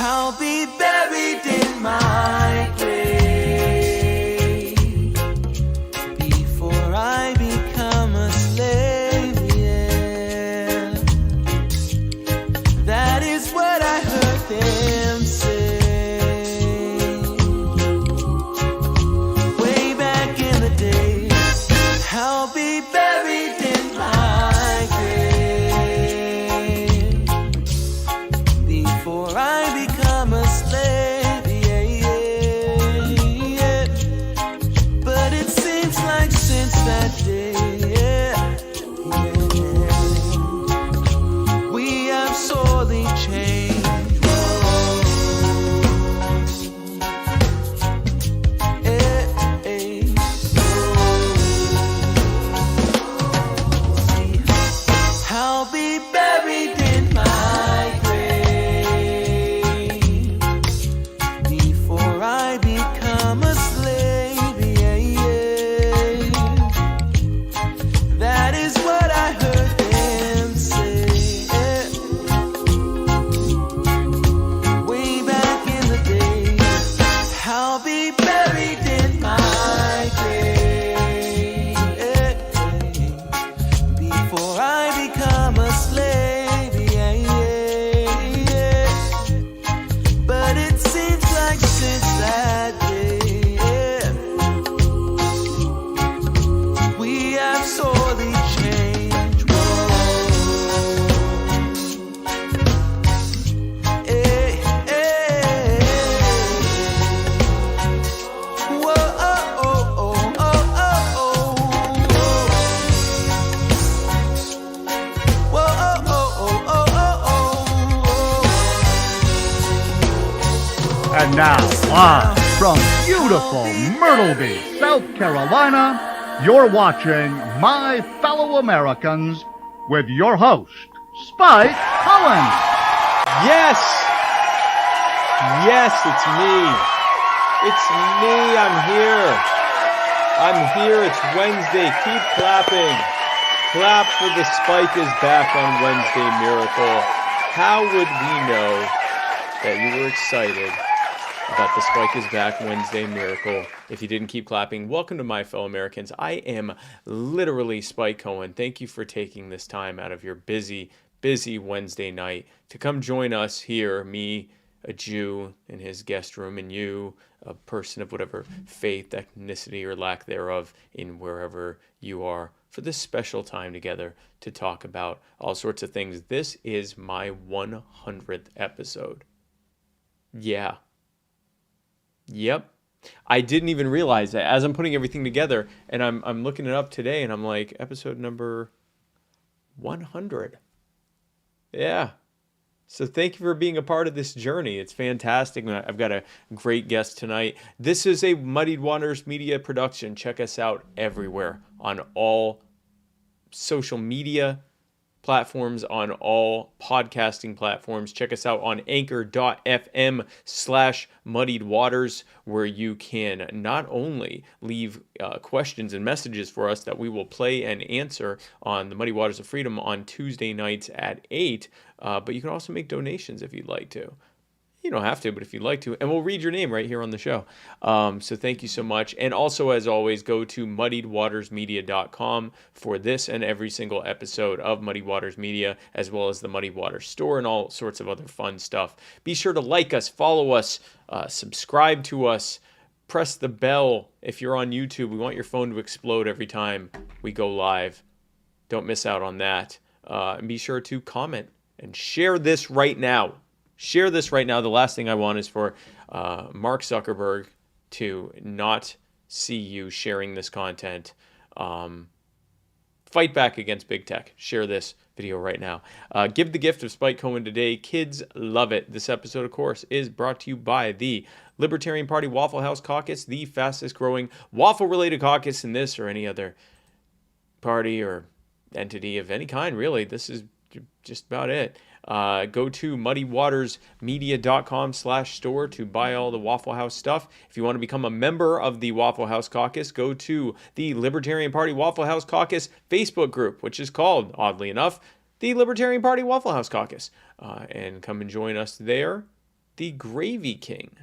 I'll be buried in my grave before I become a slave, yeah. That is what I heard them say way back in the day. I'll be buried in my grave before I become a slave, yeah, yeah, yeah. But it seems like since that day, yeah, yeah, we have sorely changed. Eh, eh, see, I'll be buried in my grave before I become a slave, yeah, yeah. That is what I heard them say, yeah. Way back in the day. I'll be buried in my grave, yeah, before I become a slave, yeah, yeah, yeah. But it seems like since that day, yeah, we have sorely changed. Whoa. Eh, eh. Whoa, oh, oh, oh, oh, oh, oh. Whoa, oh, oh, oh, oh, oh, oh. And now, live from beautiful Myrtle Beach, South Carolina, you're watching My Fellow Americans with your host, Spike Cullen. Yes! Yes, it's me. It's me. I'm here. I'm here. It's Wednesday. Keep clapping. Clap for the Spike is back on Wednesday Miracle. How would we know that you were excited about the Spike is back Wednesday Miracle if you didn't keep clapping? Welcome to My Fellow Americans. I am literally Spike Cohen. Thank you for taking this time out of your busy Wednesday night to come join us here, me, a Jew in his guest room, and you, a person of whatever faith, ethnicity, or lack thereof in wherever you are, for this special time together to talk about all sorts of things. This is my 100th episode. Yeah. Yep. I didn't even realize that as I'm putting everything together, and I'm looking it up today, and I'm like, episode number 100. Yeah. So thank you for being a part of this journey. It's fantastic. I've got a great guest tonight. This is a Muddied Waters Media production. Check us out everywhere on all social media platforms, on all podcasting platforms. Check us out on anchor.fm/muddied waters, where you can not only leave questions and messages for us that we will play and answer on the Muddy Waters of Freedom on Tuesday nights at 8, but you can also make donations if you'd like to. You don't have to, but if you'd like to, and we'll read your name right here on the show. So thank you so much. And also, as always, go to muddiedwatersmedia.com for this and every single episode of Muddy Waters Media, as well as the Muddy Waters store and all sorts of other fun stuff. Be sure to like us, follow us, subscribe to us, press the bell. If you're on YouTube, we want your phone to explode every time we go live. Don't miss out on that. And be sure to comment and share this right now. Share this right now. The last thing I want is for Mark Zuckerberg to not see you sharing this content. Fight back against big tech. Share this video right now. Give the gift of Spike Cohen today. Kids love it. This episode, of course, is brought to you by the Libertarian Party Waffle House Caucus, the fastest growing waffle-related caucus in this or any other party or entity of any kind, really. This is just about it. Go to muddywatersmedia.com/store to buy all the Waffle House stuff. If you want to become a member of the Waffle House Caucus, go to the Libertarian Party Waffle House Caucus Facebook group, which is called, oddly enough, the Libertarian Party Waffle House Caucus. And come and join us there. the Gravy King,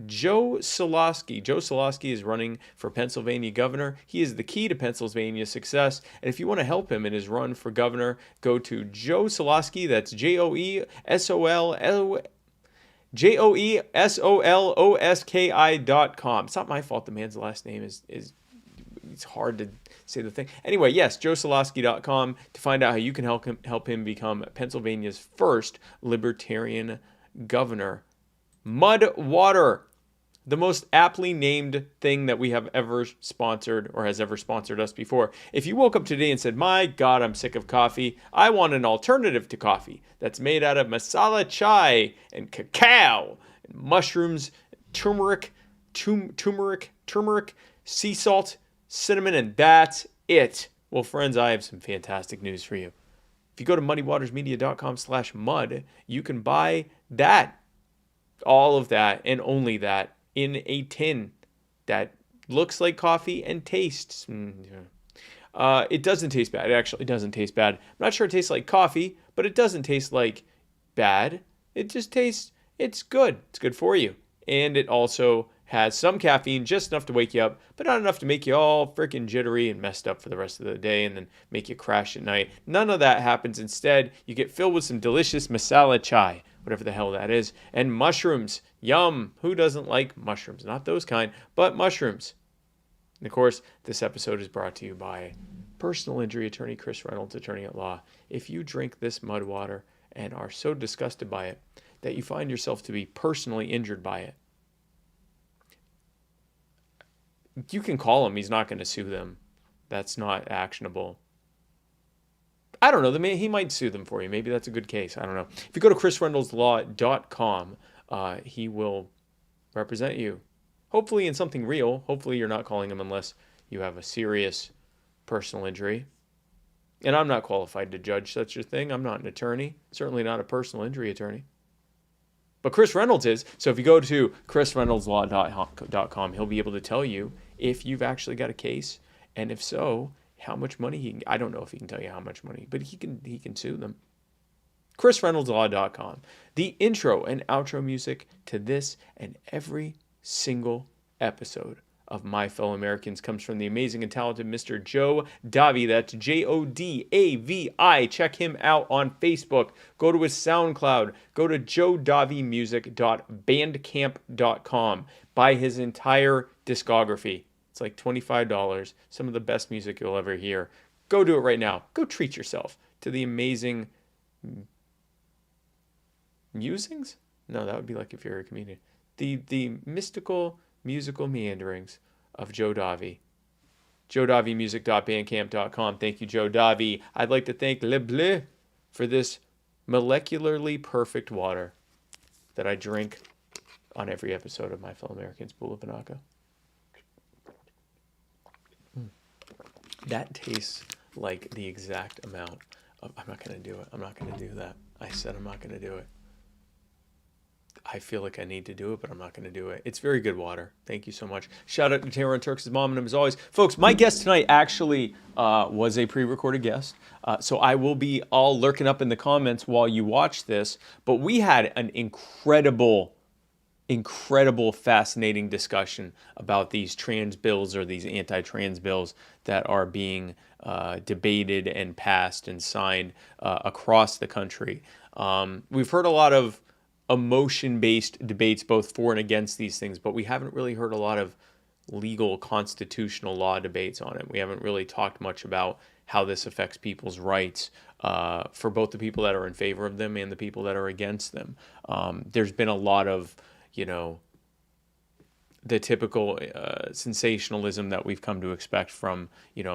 Joe Solosky. Joe Solosky is running for Pennsylvania governor. He is the key to Pennsylvania's success. And if you want to help him in his run for governor, go to Joe Solosky. That's JoeSolosky.com. It's not my fault. The man's last name is it's hard to say the thing. Anyway, yes, JoeSolosky.com to find out how you can help him become Pennsylvania's first libertarian governor. Mud water, the most aptly named thing that we have ever sponsored or has ever sponsored us before. If you woke up today and said, my God, I'm sick of coffee, I want an alternative to coffee that's made out of masala chai and cacao and mushrooms, turmeric, sea salt, cinnamon, and that's it. Well, friends, I have some fantastic news for you. If you go to muddywatersmedia.com/mud, you can buy that, all of that, and only that in a tin that looks like coffee and tastes. It doesn't taste bad. It actually doesn't taste bad. I'm not sure it tastes like coffee, but it doesn't taste like bad. It just tastes, it's good. It's good for you. And it also has some caffeine, just enough to wake you up, but not enough to make you all freaking jittery and messed up for the rest of the day and then make you crash at night. None of that happens. Instead, you get filled with some delicious masala chai, whatever the hell that is, and mushrooms. Yum. Who doesn't like mushrooms? Not those kind, but mushrooms. And of course, this episode is brought to you by personal injury attorney Chris Reynolds, attorney at law. If you drink this mud water and are so disgusted by it that you find yourself to be personally injured by it, you can call him. He's not going to sue them. That's not actionable. I don't know. He might sue them for you. Maybe that's a good case. I don't know. If you go to chrisreynoldslaw.com, he will represent you. Hopefully in something real. Hopefully you're not calling him unless you have a serious personal injury. And I'm not qualified to judge such a thing. I'm not an attorney. Certainly not a personal injury attorney. But Chris Reynolds is. So if you go to chrisreynoldslaw.com, he'll be able to tell you if you've actually got a case, and if so, how much money he can. I don't know if he can tell you how much money, but he can sue them. chrisreynoldslaw.com. The intro and outro music to this and every single episode of My Fellow Americans comes from the amazing and talented Mr. Joe Davi. That's Jodavi. Check him out on Facebook. Go to his SoundCloud. Go to jodavimusic.bandcamp.com. Buy his entire discography. It's like $25. Some of the best music you'll ever hear. Go do it right now. Go treat yourself to the amazing musings? No, that would be like if you're a comedian. The mystical musical meanderings of Joe Davi. jodavimusic.bandcamp.com. Thank you, Joe Davi. I'd like to thank Le Bleu for this molecularly perfect water that I drink on every episode of My Fellow Americans, Bula Banaka. That tastes like the exact amount of... I'm not going to do it. I'm not going to do that. I said I'm not going to do it. I feel like I need to do it, but I'm not going to do it. It's very good water. Thank you so much. Shout out to Tara and Turks' mom and him as always. Folks, my guest tonight actually was a pre-recorded guest. So I will be all lurking up in the comments while you watch this. But we had an incredible, fascinating discussion about these trans bills or these anti-trans bills that are being debated and passed and signed across the country. We've heard a lot of emotion-based debates both for and against these things, but we haven't really heard a lot of legal constitutional law debates on it. We haven't really talked much about how this affects people's rights for both the people that are in favor of them and the people that are against them. There's been a lot of, the typical sensationalism that we've come to expect from,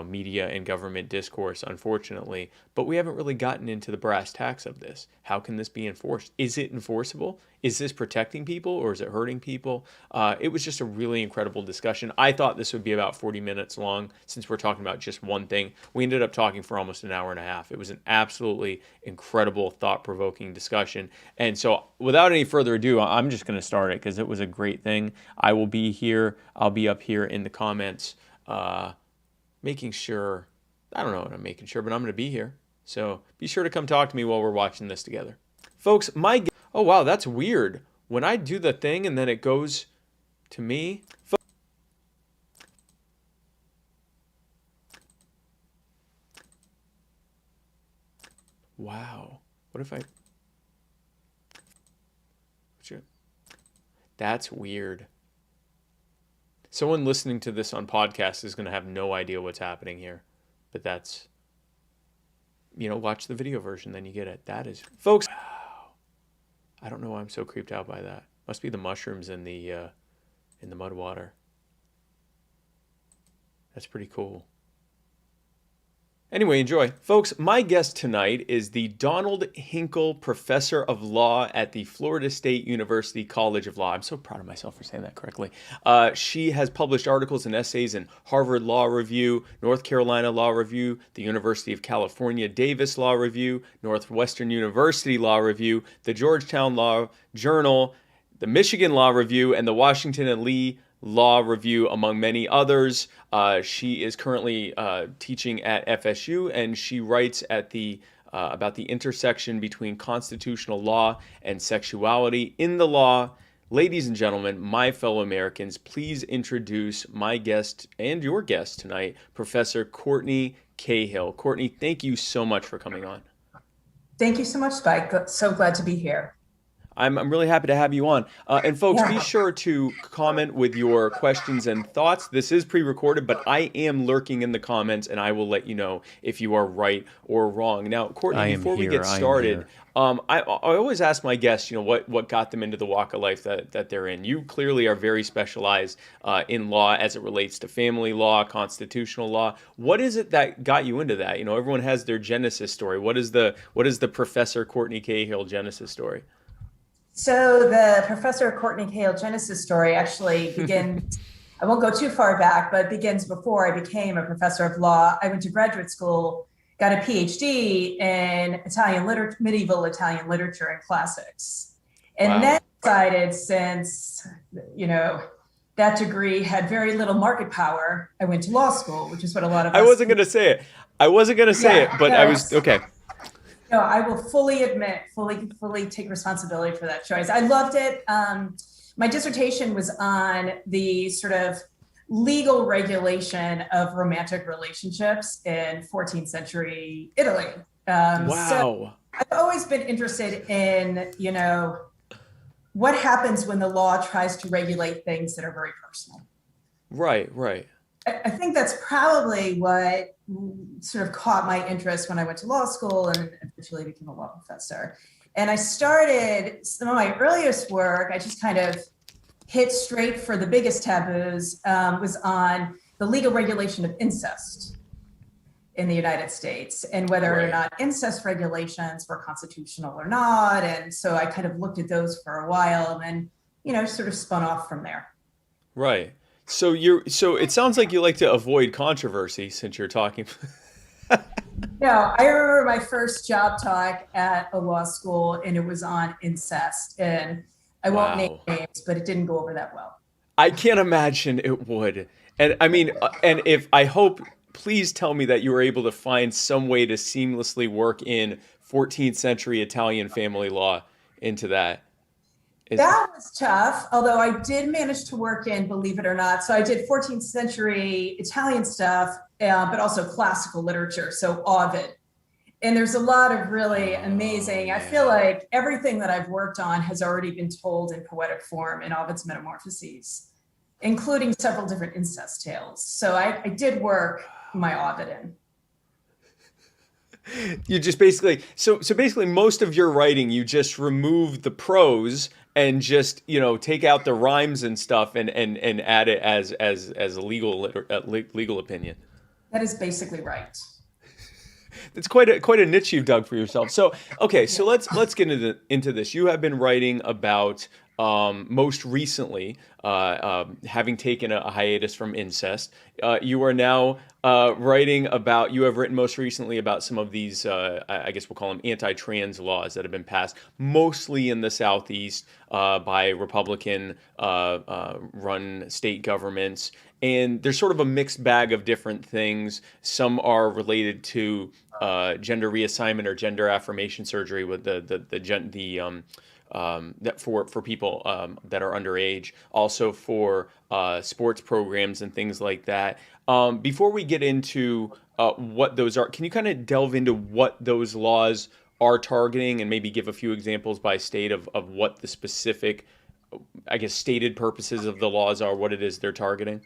media and government discourse, unfortunately. But we haven't really gotten into the brass tacks of this. How can this be enforced? Is it enforceable? Is this protecting people or is it hurting people? It was just a really incredible discussion. I thought this would be about 40 minutes long since we're talking about just one thing. We ended up talking for almost an hour and a half. It was an absolutely incredible, thought-provoking discussion. And so without any further ado, I'm just going to start it because it was a great thing. I will be here. I'll be up here in the comments making sure, I don't know what I'm making sure, but I'm going to be here. So be sure to come talk to me while we're watching this together. Folks, oh wow, that's weird. when I do the thing and then it goes to me. Wow. What if I... That's weird. Someone listening to this on podcast is going to have no idea what's happening here. But that's... watch the video version, then you get it. That is... Folks... Wow. I don't know why I'm so creeped out by that. Must be the mushrooms in the mud water. That's pretty cool. Anyway, enjoy. Folks, my guest tonight is the Donald Hinkle Professor of Law at the Florida State University College of Law. I'm so proud of myself for saying that correctly. She has published articles and essays in Harvard Law Review, North Carolina Law Review, the University of California Davis Law Review, Northwestern University Law Review, the Georgetown Law Journal, the Michigan Law Review, and the Washington and Lee Law Review, among many others. She is currently teaching at FSU, and she writes at the about the intersection between constitutional law and sexuality in the law. Ladies and gentlemen, my fellow Americans, please introduce my guest and your guest tonight, Professor Courtney Cahill. Courtney, thank you so much for coming on. Thank you so much, Spike. So glad to be here. I'm really happy to have you on. And folks, be sure to comment with your questions and thoughts. This is pre-recorded, but I am lurking in the comments, and I will let you know if you are right or wrong. Now, Courtney, before we get started, I always ask my guests, what got them into the walk of life that they're in. You clearly are very specialized in law as it relates to family law, constitutional law. What is it that got you into that? Everyone has their genesis story. What is the Professor Courtney Cahill genesis story? So the Professor Courtney Cahill genesis story actually begins, I won't go too far back, but begins before I became a professor of law. I went to graduate school, got a PhD in medieval Italian literature and classics. And then decided, since, that degree had very little market power, I went to law school, which is what a lot of us... I wasn't going to say it, but I was, okay. No, I will fully admit, fully take responsibility for that choice. I loved it. My dissertation was on the sort of legal regulation of romantic relationships in 14th century Italy. So I've always been interested in, what happens when the law tries to regulate things that are very personal. Right. I think that's probably what sort of caught my interest when I went to law school and eventually became a law professor. And I started some of my earliest work, I just kind of hit straight for the biggest taboos, was on the legal regulation of incest in the United States and whether or not incest regulations were constitutional or not. And so I kind of looked at those for a while and then, sort of spun off from there. Right. So it sounds like you like to avoid controversy since you're talking. No, I remember my first job talk at a law school and it was on incest, and I won't name names, but it didn't go over that well. I can't imagine it would. And I mean, please tell me that you were able to find some way to seamlessly work in 14th century Italian family law into that. That was tough, although I did manage to work in, believe it or not. So I did 14th century Italian stuff, but also classical literature, so Ovid. And there's a lot of really amazing, I feel like everything that I've worked on has already been told in poetic form in Ovid's Metamorphoses, including several different incest tales. So I did work my Ovid in. You just basically, so basically most of your writing, you just remove the prose and just, take out the rhymes and stuff and add it as a legal opinion. That is basically right. It's quite a niche you've dug for yourself. So, okay, so let's get into this. You have been writing about most recently, having taken a hiatus from incest. You are now writing about, you have written most recently about some of these, I guess we'll call them anti-trans laws that have been passed, mostly in the Southeast by Republican run state governments. And there's sort of a mixed bag of different things. Some are related to gender reassignment or gender affirmation surgery with the that for people that are underage, also for sports programs and things like that. Before we get into what those are, can you kind of delve into what those laws are targeting and maybe give a few examples by state of what the specific, I guess, stated purposes of the laws are, what it is they're targeting?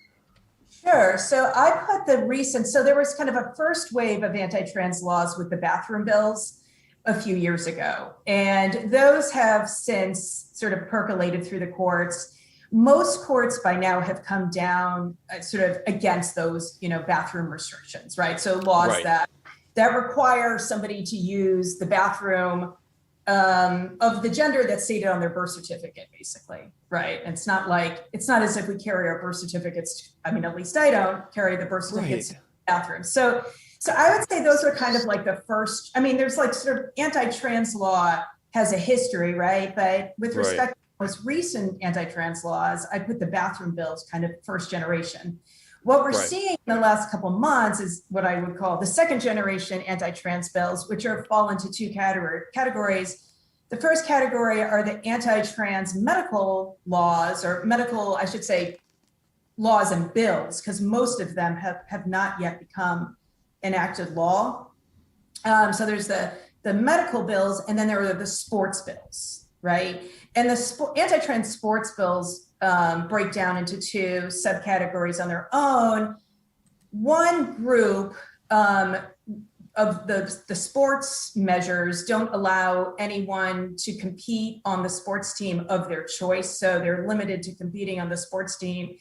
Sure. So I put so there was kind of a first wave of anti-trans laws with the bathroom bills a few years ago. And those have since sort of percolated through the courts. Most courts by now have come down sort of against those, bathroom restrictions, right? So laws Right. that require somebody to use the bathroom of the gender that's stated on their birth certificate, basically, right? It's not as if we carry our birth certificates. I mean, at least I don't carry the birth certificates Right. to the bathroom. So I would say those are kind of like the first. I mean, there's like sort of anti-trans law has a history, right? But with Right. respect to most recent anti-trans laws, I put the bathroom bills kind of first generation. What we're Right. seeing in the last couple of months is what I would call the second generation anti-trans bills, which fall into two categories. The first category are the anti-trans medical laws, or medical, I should say, laws and bills, because most of them have not yet become enacted law. So there's the medical bills, and then there are the sports bills, right? And the anti-trans sports bills break down into two subcategories on their own. One group of the sports measures don't allow anyone to compete on the sports team of their choice. So they're limited to competing on the sports team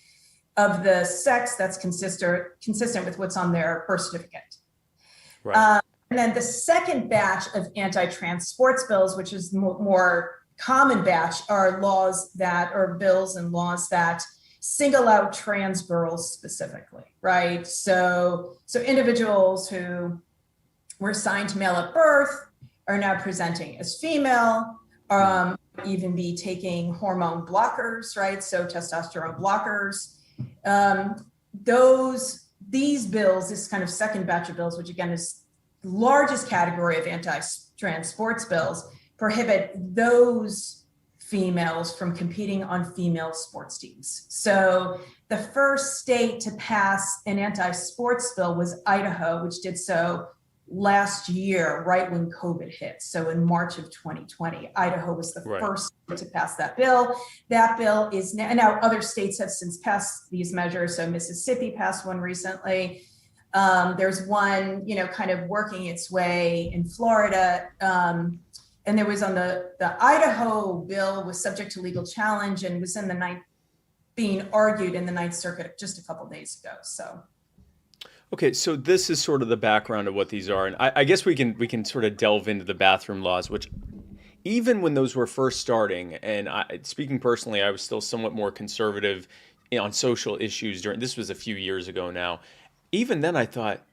of the sex that's consistent with what's on their birth certificate. Right. And then the second batch of anti-trans sports bills, which is more common batch, are bills and laws that single out trans girls specifically, right? So individuals who were assigned male at birth are now presenting as female, even be taking hormone blockers, right? So testosterone blockers. These bills, this kind of second batch of bills, which again is the largest category of anti-trans sports bills, prohibit those females from competing on female sports teams. So the first state to pass an anti-sports bill was Idaho, which did so last year, right when COVID hit. So in March of 2020, Idaho was the Right. first state to pass that bill. That bill is now other states have since passed these measures. So Mississippi passed one recently. There's one, kind of working its way in Florida. And there was on the Idaho bill was subject to legal challenge and was being argued in the Ninth Circuit just a couple of days ago. So. Okay, so this is sort of the background of what these are, and I guess we can sort of delve into the bathroom laws, which even when those were first starting, and speaking personally, I was still somewhat more conservative on social issues this was a few years ago now. Even then I thought,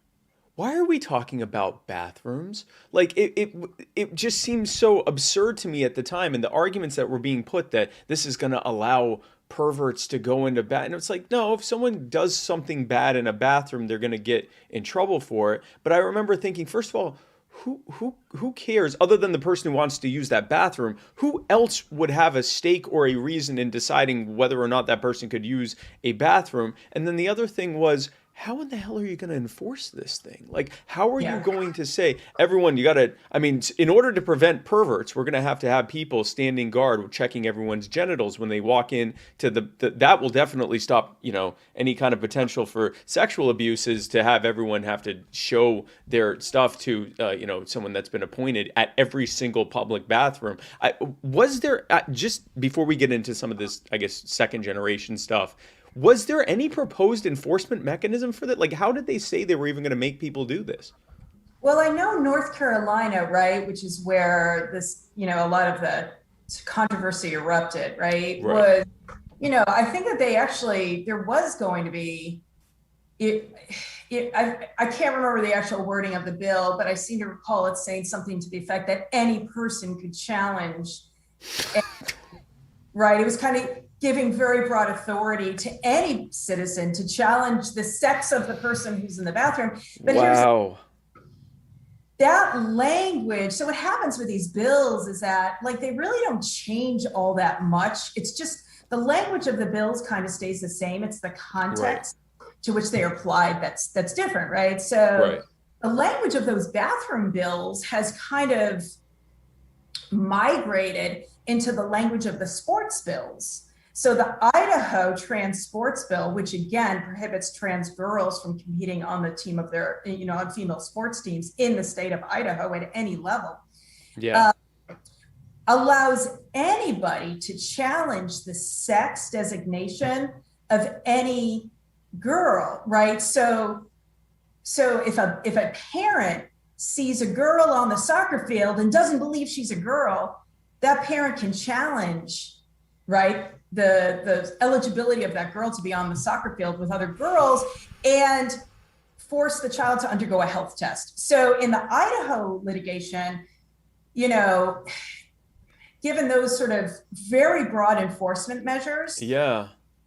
why are we talking about bathrooms? Like it just seems so absurd to me at the time, and the arguments that were being put that this is going to allow perverts to go into and it's like, no, if someone does something bad in a bathroom, they're going to get in trouble for it. But I remember thinking, first of all, who cares, other than the person who wants to use that bathroom? Who else would have a stake or a reason in deciding whether or not that person could use a bathroom? And then the other thing was, how in the hell are you going to enforce this thing? Like, how are you going to say, everyone, in order to prevent perverts, we're going to have people standing guard checking everyone's genitals when they walk in to that will definitely stop, any kind of potential for sexual abuses, to have everyone have to show their stuff to, someone that's been appointed at every single public bathroom. Was there, just before we get into some of this, I guess, second generation stuff, was there any proposed enforcement mechanism for that? Like, how did they say they were even going to make people do this? Well, I know North Carolina, right, which is where this, a lot of the controversy erupted, right? Was, I think that there was going to be, I can't remember the actual wording of the bill, but I seem to recall it saying something to the effect that any person could challenge, right? It was kind of giving very broad authority to any citizen to challenge the sex of the person who's in the bathroom. But wow. that language, so what happens with these bills is that like they really don't change all that much. It's just the language of the bills kind of stays the same. It's the context to which they are applied that's different, right? So the language of those bathroom bills has kind of migrated into the language of the sports bills. So the Idaho trans sports bill, which again prohibits trans girls from competing on the team of their, on female sports teams in the state of Idaho at any level, allows anybody to challenge the sex designation of any girl, right? So if a parent sees a girl on the soccer field and doesn't believe she's a girl, that parent can challenge, right, the eligibility of that girl to be on the soccer field with other girls and force the child to undergo a health test. So in the Idaho litigation, given those sort of very broad enforcement measures,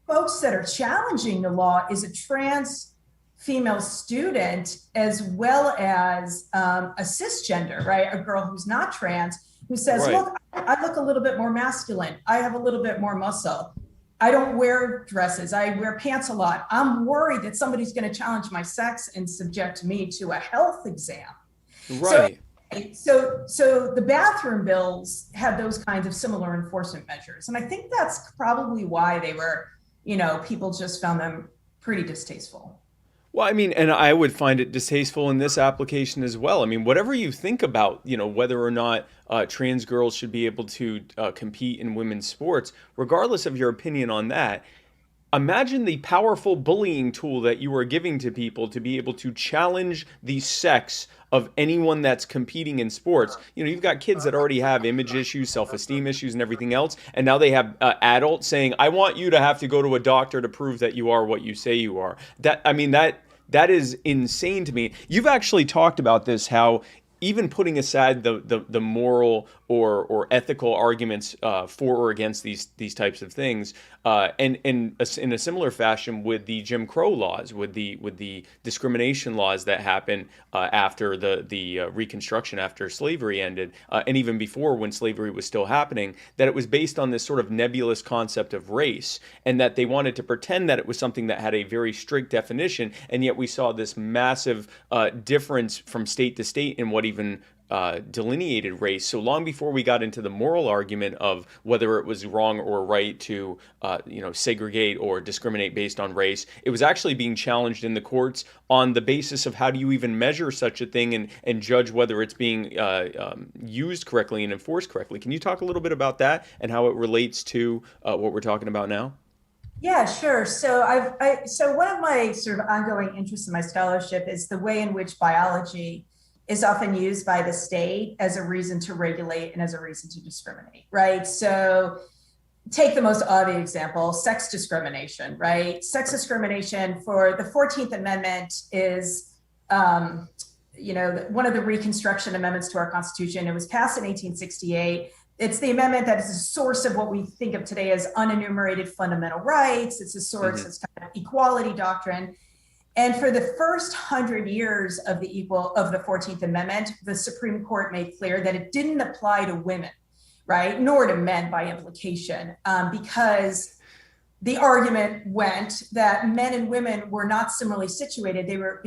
folks that are challenging the law is a trans female student as well as a cisgender, right? A girl who's not trans, who says, look, I look a little bit more masculine. I have a little bit more muscle. I don't wear dresses. I wear pants a lot. I'm worried that somebody's going to challenge my sex and subject me to a health exam. Right. So the bathroom bills had those kinds of similar enforcement measures. And I think that's probably why they were, people just found them pretty distasteful. Well, I mean, and I would find it distasteful in this application as well. I mean, whatever you think about, whether or not trans girls should be able to compete in women's sports, regardless of your opinion on that, imagine the powerful bullying tool that you are giving to people to be able to challenge the sex of anyone that's competing in sports. You've got kids that already have image issues, self-esteem issues, and everything else, and now they have adults saying, "I want you to have to go to a doctor to prove that you are what you say you are." That is insane to me. You've actually talked about this, how even putting aside the moral or ethical arguments for or against these types of things, and in a similar fashion with the Jim Crow laws, with the discrimination laws that happened after the Reconstruction, after slavery ended, and even before when slavery was still happening, that it was based on this sort of nebulous concept of race, and that they wanted to pretend that it was something that had a very strict definition, and yet we saw this massive difference from state to state in what even delineated race. So long before we got into the moral argument of whether it was wrong or right to segregate or discriminate based on race, it was actually being challenged in the courts on the basis of how do you even measure such a thing and judge whether it's being used correctly and enforced correctly. Can you talk a little bit about that and how it relates to what we're talking about now? Yeah, sure. So so one of my sort of ongoing interests in my scholarship is the way in which biology is often used by the state as a reason to regulate and as a reason to discriminate, right? So take the most obvious example, sex discrimination, right? Sex discrimination for the 14th Amendment is, one of the Reconstruction amendments to our Constitution. It was passed in 1868. It's the amendment that is the source of what we think of today as unenumerated fundamental rights. It's a source, it's kind of equality doctrine. And for the first 100 years of the 14th Amendment, the Supreme Court made clear that it didn't apply to women, right? Nor to men by implication, because the argument went that men and women were not similarly situated. They were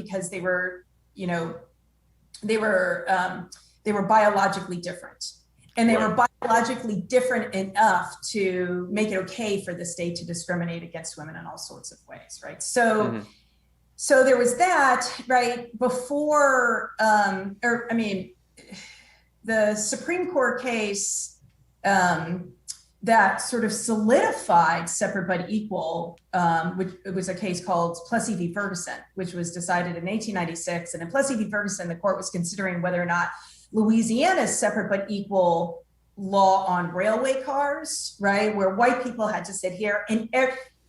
biologically different. And they were biologically different enough to make it okay for the state to discriminate against women in all sorts of ways, right? So there was that, right? Before, the Supreme Court case that sort of solidified separate but equal, which it was a case called Plessy v. Ferguson, which was decided in 1896. And in Plessy v. Ferguson, the court was considering whether or not Louisiana's separate but equal law on railway cars, right, where white people had to sit here and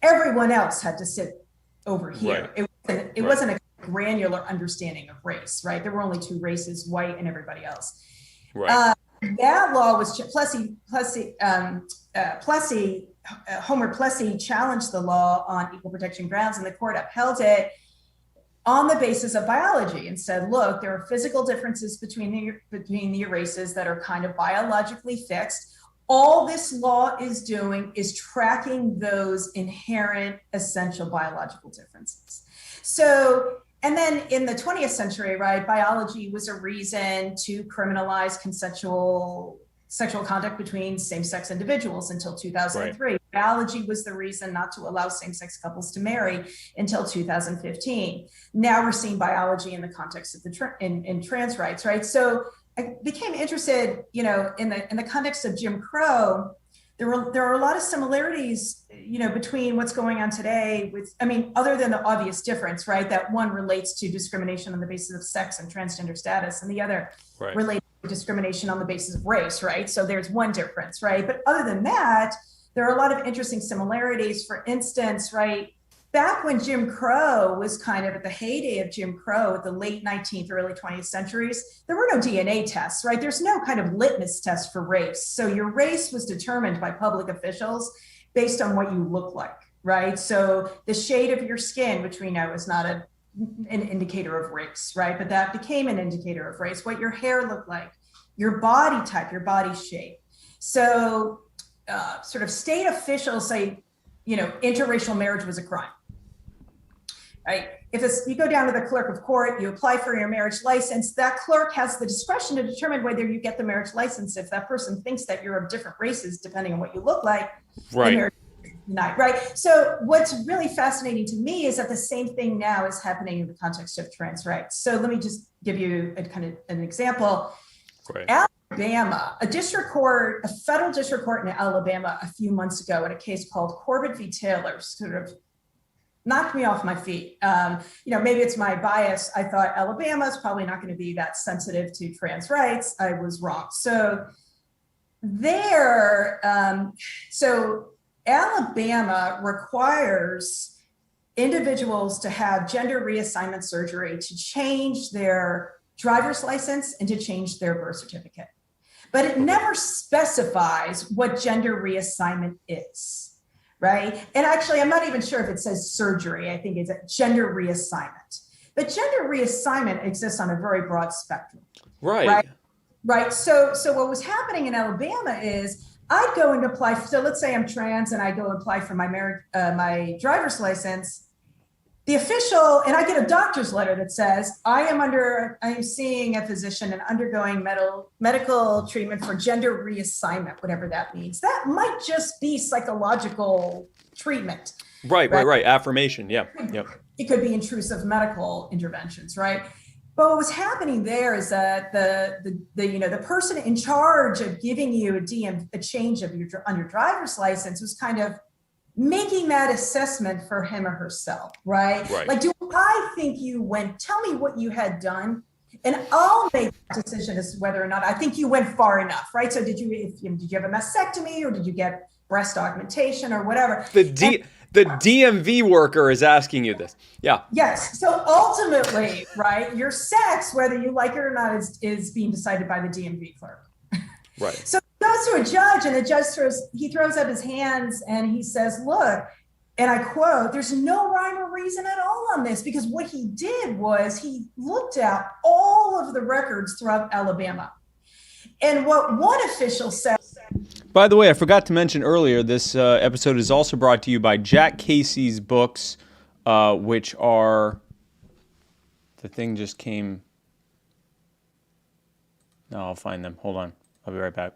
everyone else had to sit over here. Right. It wasn't a granular understanding of race, right? There were only two races, white and everybody else. Right. That law was Homer Plessy challenged the law on equal protection grounds, and the court upheld it. on the basis of biology and said, look, there are physical differences between the races that are kind of biologically fixed. All this law is doing is tracking those inherent essential biological differences. So, and then in the 20th century, right, biology was a reason to criminalize consensual sexual conduct between same-sex individuals until 2003. Right. Biology was the reason not to allow same-sex couples to marry until 2015. Now we're seeing biology in the context of in trans rights, right? So I became interested, in the context of Jim Crow. There are a lot of similarities, between what's going on today other than the obvious difference, right? That one relates to discrimination on the basis of sex and transgender status, and the other relates to discrimination on the basis of race, right? So there's one difference, right? But other than that, there are a lot of interesting similarities. For instance, right, back when Jim Crow was kind of at the heyday of Jim Crow, at the late 19th, early 20th centuries, there were no DNA tests, right? There's no kind of litmus test for race. So your race was determined by public officials based on what you look like, right? So the shade of your skin, which we know is not an indicator of race, right? But that became an indicator of race. What your hair looked like, your body type, your body shape. So sort of state officials say, interracial marriage was a crime. Right? You go down to the clerk of court, you apply for your marriage license, that clerk has the discretion to determine whether you get the marriage license. If that person thinks that you're of different races, depending on what you look like, right? Right. So what's really fascinating to me is that the same thing now is happening in the context of trans rights. So let me just give you an example. Great. Alabama, a federal district court in Alabama a few months ago in a case called Corbett v. Taylor sort of knocked me off my feet. Maybe it's my bias. I thought Alabama is probably not going to be that sensitive to trans rights. I was wrong. So Alabama requires individuals to have gender reassignment surgery to change their driver's license and to change their birth certificate. But it never specifies what gender reassignment is, right? And actually, I'm not even sure if it says surgery. I think it's a gender reassignment. But gender reassignment exists on a very broad spectrum. Right. So what was happening in Alabama is I'd go and apply. So let's say I'm trans and I go apply for my driver's license. The official, and I get a doctor's letter that says, I am seeing a physician and undergoing medical treatment for gender reassignment, whatever that means. That might just be psychological treatment. Right. Affirmation. Yeah. Yep. It could be intrusive medical interventions, right? But what was happening there is that the person in charge of giving you a change on your driver's license was kind of making that assessment for him or herself, right? Like, do I think tell me what you had done, and I'll make a decision as to whether or not I think you went far enough, right? So did you have a mastectomy, or did you get breast augmentation or whatever? The DMV worker is asking you this. Yeah. Yes. So ultimately, right, your sex, whether you like it or not, is being decided by the DMV clerk. Right. So he goes to a judge, and the judge throws up his hands and he says, look, and I quote, there's no rhyme or reason at all on this, because what he did was he looked at all of the records throughout Alabama. And what one official said. By the way, I forgot to mention earlier, this episode is also brought to you by Jack Casey's books, which are, the thing just came. No, I'll find them. Hold on. I'll be right back.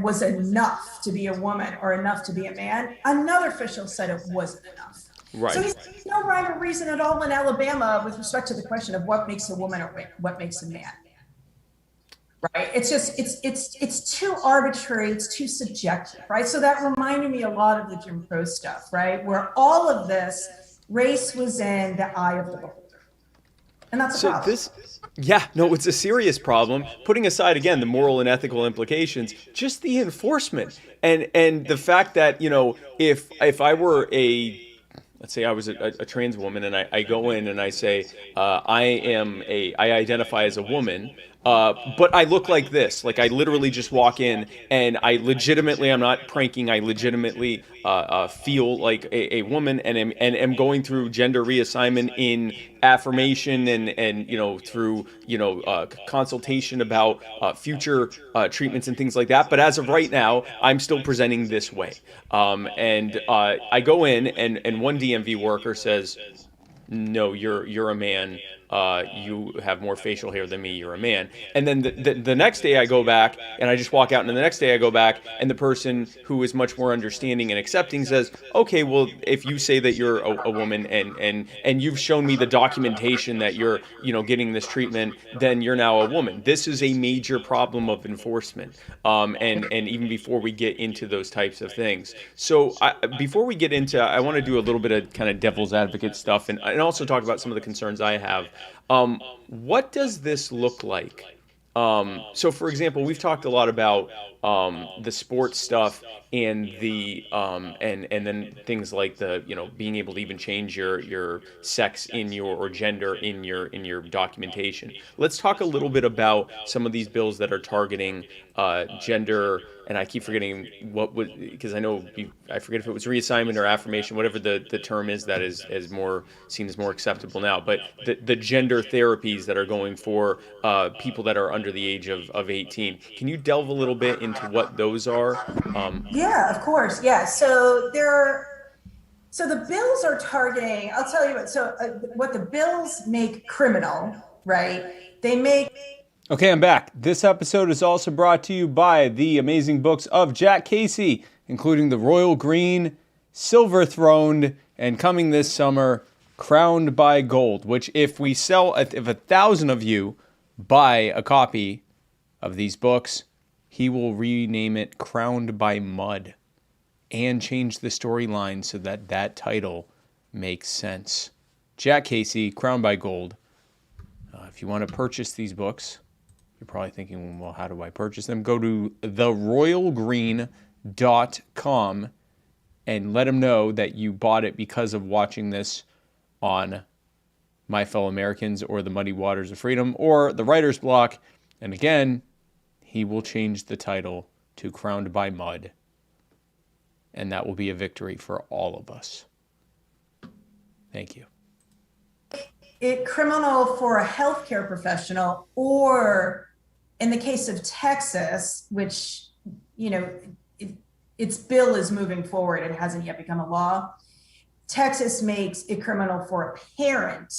Was enough to be a woman or enough to be a man. Another official said it wasn't enough. Right. So there's no rhyme or reason at all in Alabama with respect to the question of what makes a woman or what makes a man. Right. It's just it's too arbitrary. It's too subjective. Right. So that reminded me a lot of the Jim Crow stuff. Right. Where all of this race was in the eye of the beholder. And that's a problem. It's a serious problem. Putting aside, again, the moral and ethical implications, just the enforcement and the fact that, if I were let's say I was a trans woman, and I go in and I say, I identify as a woman, But I look like this. Like I literally just walk in, and I'm not pranking. I legitimately feel like a woman, and am going through gender reassignment in affirmation, and through consultation about future treatments and things like that. But as of right now, I'm still presenting this way. And I go in, and one DMV worker says, no, you're a man. You have more facial hair than me. You're a man. And then the next day I go back, and I just walk out, and the next day I go back, and the person who is much more understanding and accepting says, okay, well, if you say that you're a woman, and you've shown me the documentation that you're getting this treatment, then you're now a woman. This is a major problem of enforcement. And even before we get into those types of things. So before we get into, I want to do a little bit of kind of devil's advocate stuff, and also talk about some of the concerns I have. What does this look like? So, for example, we've talked a lot about the sports stuff, and and then things like the being able to even change your sex or gender in your documentation. Let's talk a little bit about some of these bills that are targeting gender. And I keep forgetting because I forget if it was reassignment or affirmation, whatever the term is that is seen as more acceptable now. But the gender therapies that are going for people that are under the age of 18. Can you delve a little bit into what those are? Yeah, of course. Yeah. So the bills are targeting, I'll tell you what, what the bills make criminal, right? They make. Okay, I'm back. This episode is also brought to you by the amazing books of Jack Casey, including The Royal Green, Silver Throned, and coming this summer, Crowned by Gold, which if 1,000 of you buy a copy of these books, he will rename it Crowned by Mud and change the storyline so that title makes sense. Jack Casey, Crowned by Gold. If you want to purchase these books, you're probably thinking, well, how do I purchase them? Go to theroyalgreen.com and let them know that you bought it because of watching this on My Fellow Americans or The Muddy Waters of Freedom or The Writer's Block. And again, he will change the title to Crowned by Mud. And that will be a victory for all of us. Thank you. It criminal for a healthcare professional, or in the case of Texas, which, its bill is moving forward and hasn't yet become a law. Texas makes it criminal for a parent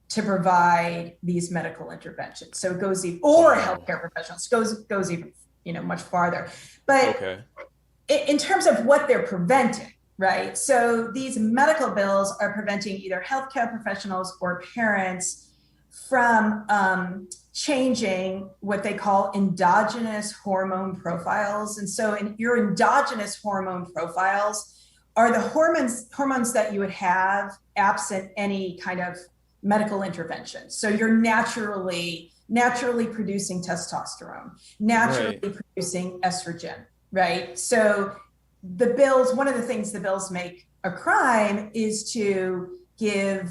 to provide these medical interventions. So it goes or a healthcare professional. So it goes even, much farther. But okay. In terms of what they're preventing, right? So these medical bills are preventing either healthcare professionals or parents from changing what they call endogenous hormone profiles. And so your endogenous hormone profiles are the hormones that you would have absent any kind of medical intervention. So you're naturally producing testosterone, naturally producing estrogen, right? So one of the things the bills make a crime is to give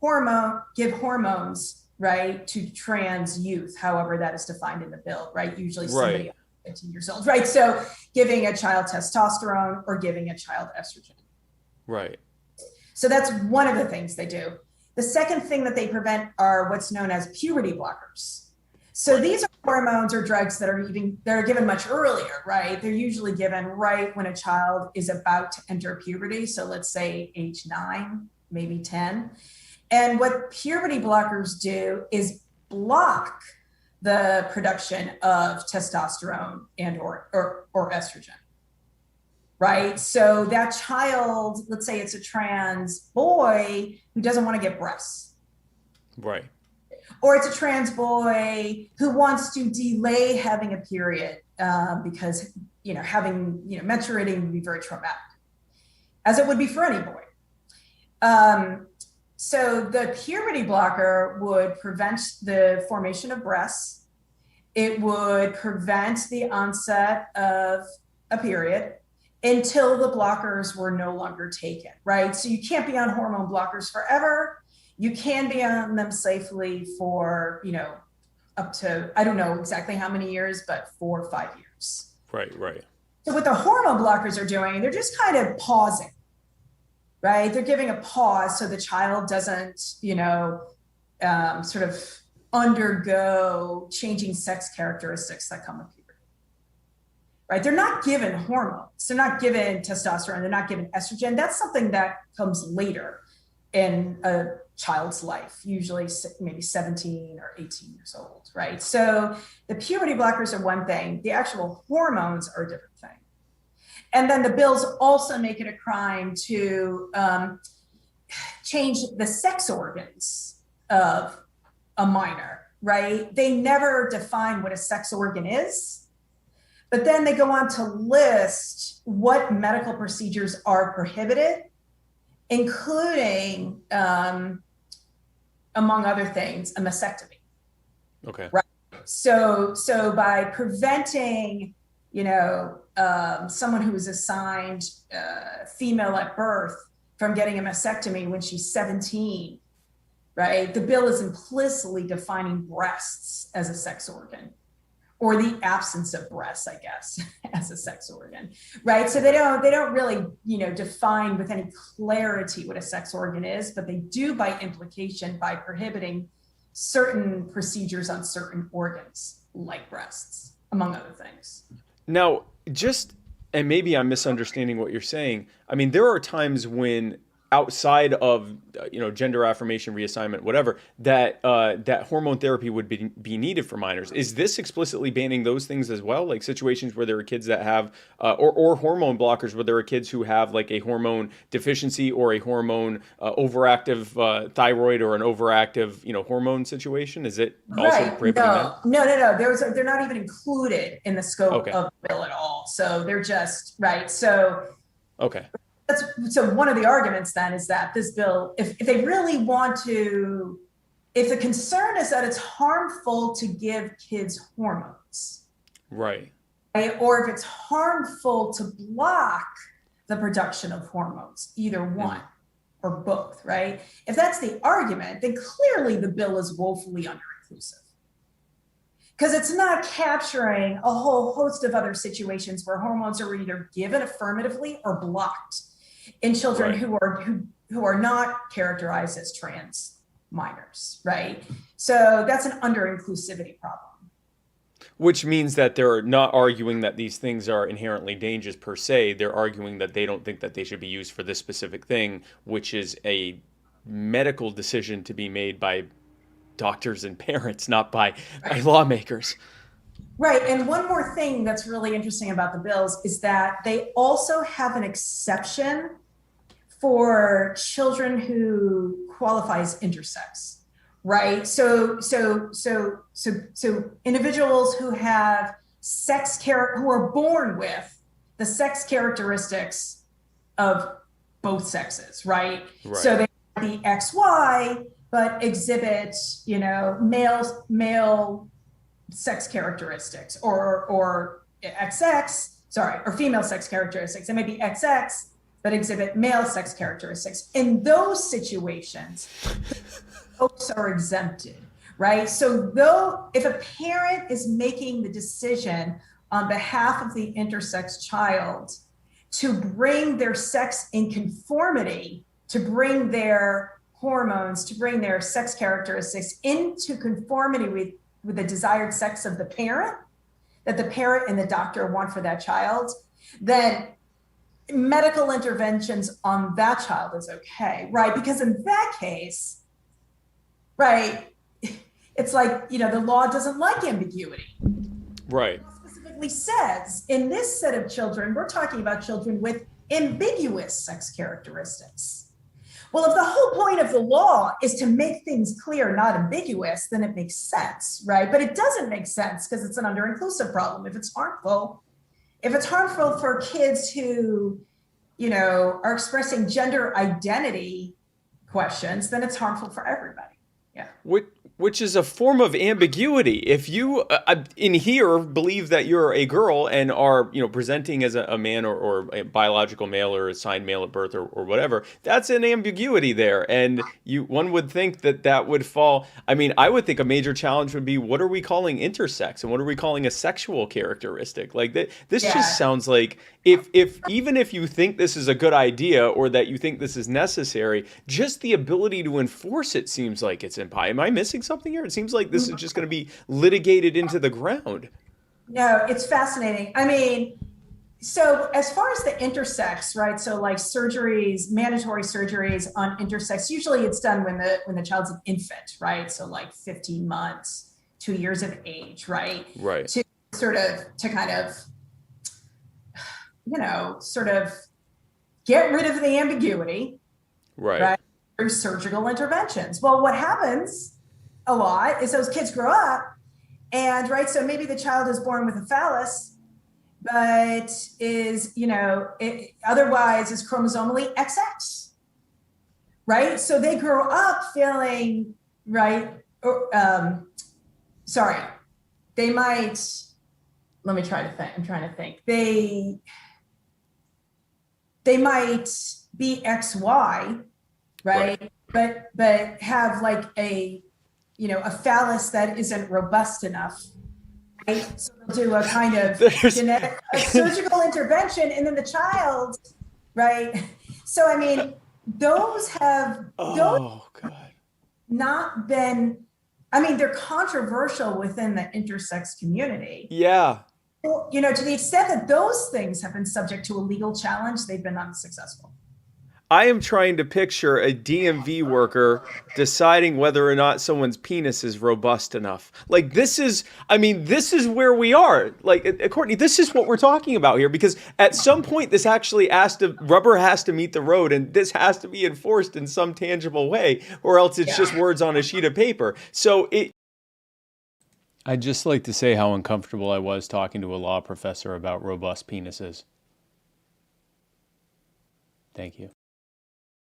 hormones, right, to trans youth, however that is defined in the bill, right? Usually somebody 15 years old, right? So giving a child testosterone or giving a child estrogen. Right. So that's one of the things they do. The second thing that they prevent are what's known as puberty blockers. So these are hormones or drugs that are given much earlier, right? They're usually given right when a child is about to enter puberty. So let's say age 9, maybe 10. And what puberty blockers do is block the production of testosterone and or estrogen, right? So that child, let's say it's a trans boy who doesn't want to get breasts. Right. Or it's a trans boy who wants to delay having a period because, menstruating would be very traumatic, as it would be for any boy. So the puberty blocker would prevent the formation of breasts. It would prevent the onset of a period until the blockers were no longer taken, right? So you can't be on hormone blockers forever. You can be on them safely for, up to, I don't know exactly how many years, but 4 or 5 years. Right. So what the hormone blockers are doing, they're just kind of pausing, right? They're giving a pause so the child doesn't, sort of undergo changing sex characteristics that come with puberty, right? They're not given hormones. They're not given testosterone. They're not given estrogen. That's something that comes later in a child's life, usually maybe 17 or 18 years old, right? So the puberty blockers are one thing. The actual hormones are a different thing. And then the bills also make it a crime to change the sex organs of a minor, right? They never define what a sex organ is, but then they go on to list what medical procedures are prohibited, including, among other things, a mastectomy. Okay. Right. So by preventing, someone who was assigned female at birth from getting a mastectomy when she's 17, right? The bill is implicitly defining breasts as a sex organ, or the absence of breasts, I guess, as a sex organ, right? So they don't really, define with any clarity what a sex organ is, but they do by implication by prohibiting certain procedures on certain organs like breasts, among other things. Now, and maybe I'm misunderstanding what you're saying. I mean, there are times when outside of gender affirmation, reassignment, whatever, that hormone therapy would be needed for minors. Is this explicitly banning those things as well? Like situations where there are kids that have or hormone blockers where there are kids who have like a hormone deficiency or a hormone overactive thyroid or an overactive hormone situation? Is it also prohibiting that? No. They're not even included in the scope of the bill at all. So they're just right. So okay. So one of the arguments then is that this bill, if they really want to, if the concern is that it's harmful to give kids hormones, right? Or if it's harmful to block the production of hormones, either one or both, right? If that's the argument, then clearly the bill is woefully under-inclusive. Because it's not capturing a whole host of other situations where hormones are either given affirmatively or blocked in children who are not characterized as trans minors, right? So that's an under-inclusivity problem. Which means that they're not arguing that these things are inherently dangerous per se. They're arguing that they don't think that they should be used for this specific thing, which is a medical decision to be made by doctors and parents, not by lawmakers. Right. And one more thing that's really interesting about the bills is that they also have an exception for children who qualify as intersex, right? So individuals who have who are born with the sex characteristics of both sexes, right? So they have the XY, but exhibit, male sex characteristics or female sex characteristics. It may be XX, but exhibit male sex characteristics. In those situations, folks are exempted, right? So if a parent is making the decision on behalf of the intersex child to bring their sex in conformity, to bring their hormones, to bring their sex characteristics into conformity with the desired sex of the parent, that the parent and the doctor want for that child, then medical interventions on that child is okay, right? Because in that case, right, it's like, the law doesn't like ambiguity. Right. It specifically says in this set of children, we're talking about children with ambiguous sex characteristics. Well, if the whole point of the law is to make things clear, not ambiguous, then it makes sense, right? But it doesn't make sense because it's an under-inclusive problem. If it's harmful for kids who, are expressing gender identity questions, then it's harmful for everybody. Yeah. Which is a form of ambiguity. If you in here believe that you're a girl and are, presenting as a man or a biological male or assigned male at birth or whatever, that's an ambiguity there. And one would think that would fall. I mean, I would think a major challenge would be, what are we calling intersex and what are we calling a sexual characteristic? Like this just sounds like if even if you think this is a good idea or that you think this is necessary, just the ability to enforce it seems like it's impossible. Am I missing something here? It seems like this is just going to be litigated into the ground. No, it's fascinating. I mean, so as far as the intersex, right? So like surgeries, mandatory surgeries on intersex, usually it's done when the child's an infant, right? So like 15 months, 2 years of age, right? Right. To kind of, sort of get rid of the ambiguity, right? Through surgical interventions. Well, what happens a lot is those kids grow up and, right, so maybe the child is born with a phallus, but is, otherwise is chromosomally XX, right? So they grow up feeling, right, they might, let me try to think, I'm trying to think. They might be XY, right? But have like a phallus that isn't robust enough, right? So they'll do a kind of genetic surgical intervention, and then the child, right? So I mean, those have not been. I mean, they're controversial within the intersex community. Yeah. To the extent that those things have been subject to a legal challenge, they've been unsuccessful. I am trying to picture a DMV worker deciding whether or not someone's penis is robust enough. Like this is where we are. Like, Courtney, this is what we're talking about here, because at some point this actually rubber has to meet the road, and this has to be enforced in some tangible way, or else it's just words on a sheet of paper. So I'd just like to say how uncomfortable I was talking to a law professor about robust penises. Thank you.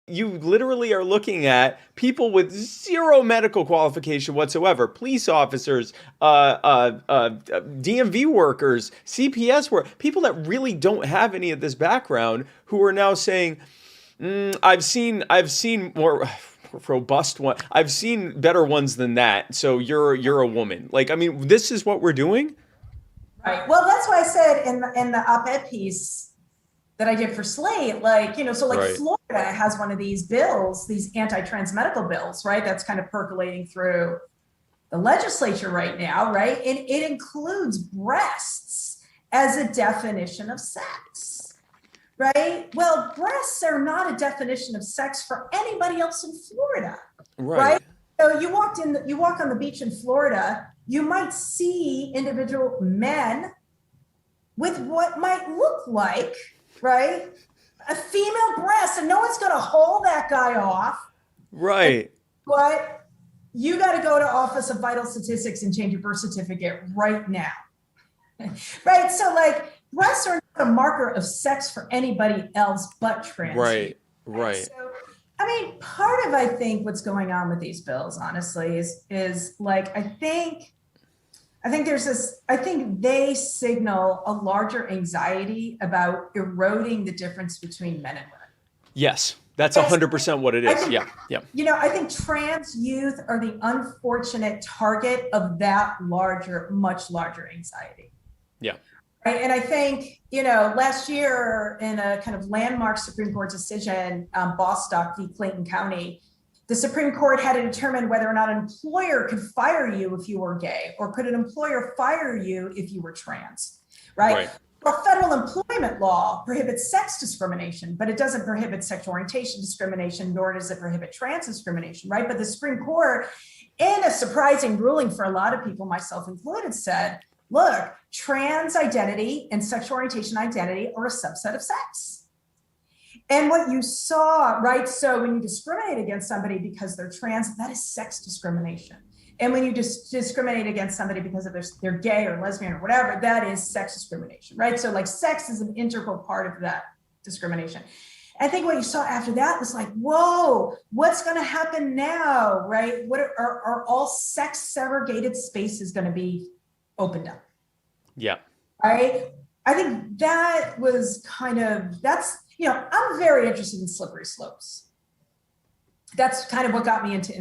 You literally are looking at people with zero medical qualification whatsoever, police officers, DMV workers, CPS workers, people that really don't have any of this background, who are now saying, I've seen more robust one. I've seen better ones than that. So you're a woman. Like, I mean, this is what we're doing. Right. Well, that's why I said in the op-ed piece that I did for Slate, Florida has one of these bills, these anti-trans medical bills, right? That's kind of percolating through the legislature right now, right? And it includes breasts as a definition of sex, right? Well, breasts are not a definition of sex for anybody else in Florida, right? So you walk on the beach in Florida, you might see individual men with what might look like, right, a female breast, and no one's going to hold that guy off. Right. But you got to go to Office of Vital Statistics and change your birth certificate right now. Right. So like breasts are not a marker of sex for anybody else but trans. Right. So, I mean, part of, I think, what's going on with these bills, honestly, is like, I think they signal a larger anxiety about eroding the difference between men and women. Yes, that's 100% what it is. Yeah. I think trans youth are the unfortunate target of that much larger anxiety. Yeah. Right. And I think, last year in a kind of landmark Supreme Court decision, Bostock v. Clayton County, the Supreme Court had to determine whether or not an employer could fire you if you were gay, or could an employer fire you if you were trans, right? Well, federal employment law prohibits sex discrimination, but it doesn't prohibit sexual orientation discrimination, nor does it prohibit trans discrimination, right? But the Supreme Court, in a surprising ruling for a lot of people, myself included, said, look, trans identity and sexual orientation identity are a subset of sex. And what you saw, right? So when you discriminate against somebody because they're trans, that is sex discrimination. And when you discriminate against somebody because of they're gay or lesbian or whatever, that is sex discrimination, right? So like sex is an integral part of that discrimination. I think what you saw after that was like, whoa, what's going to happen now, right? What are all sex segregated spaces going to be opened up? Yeah. Right. I think that was that's, I'm very interested in slippery slopes. That's kind of what got me into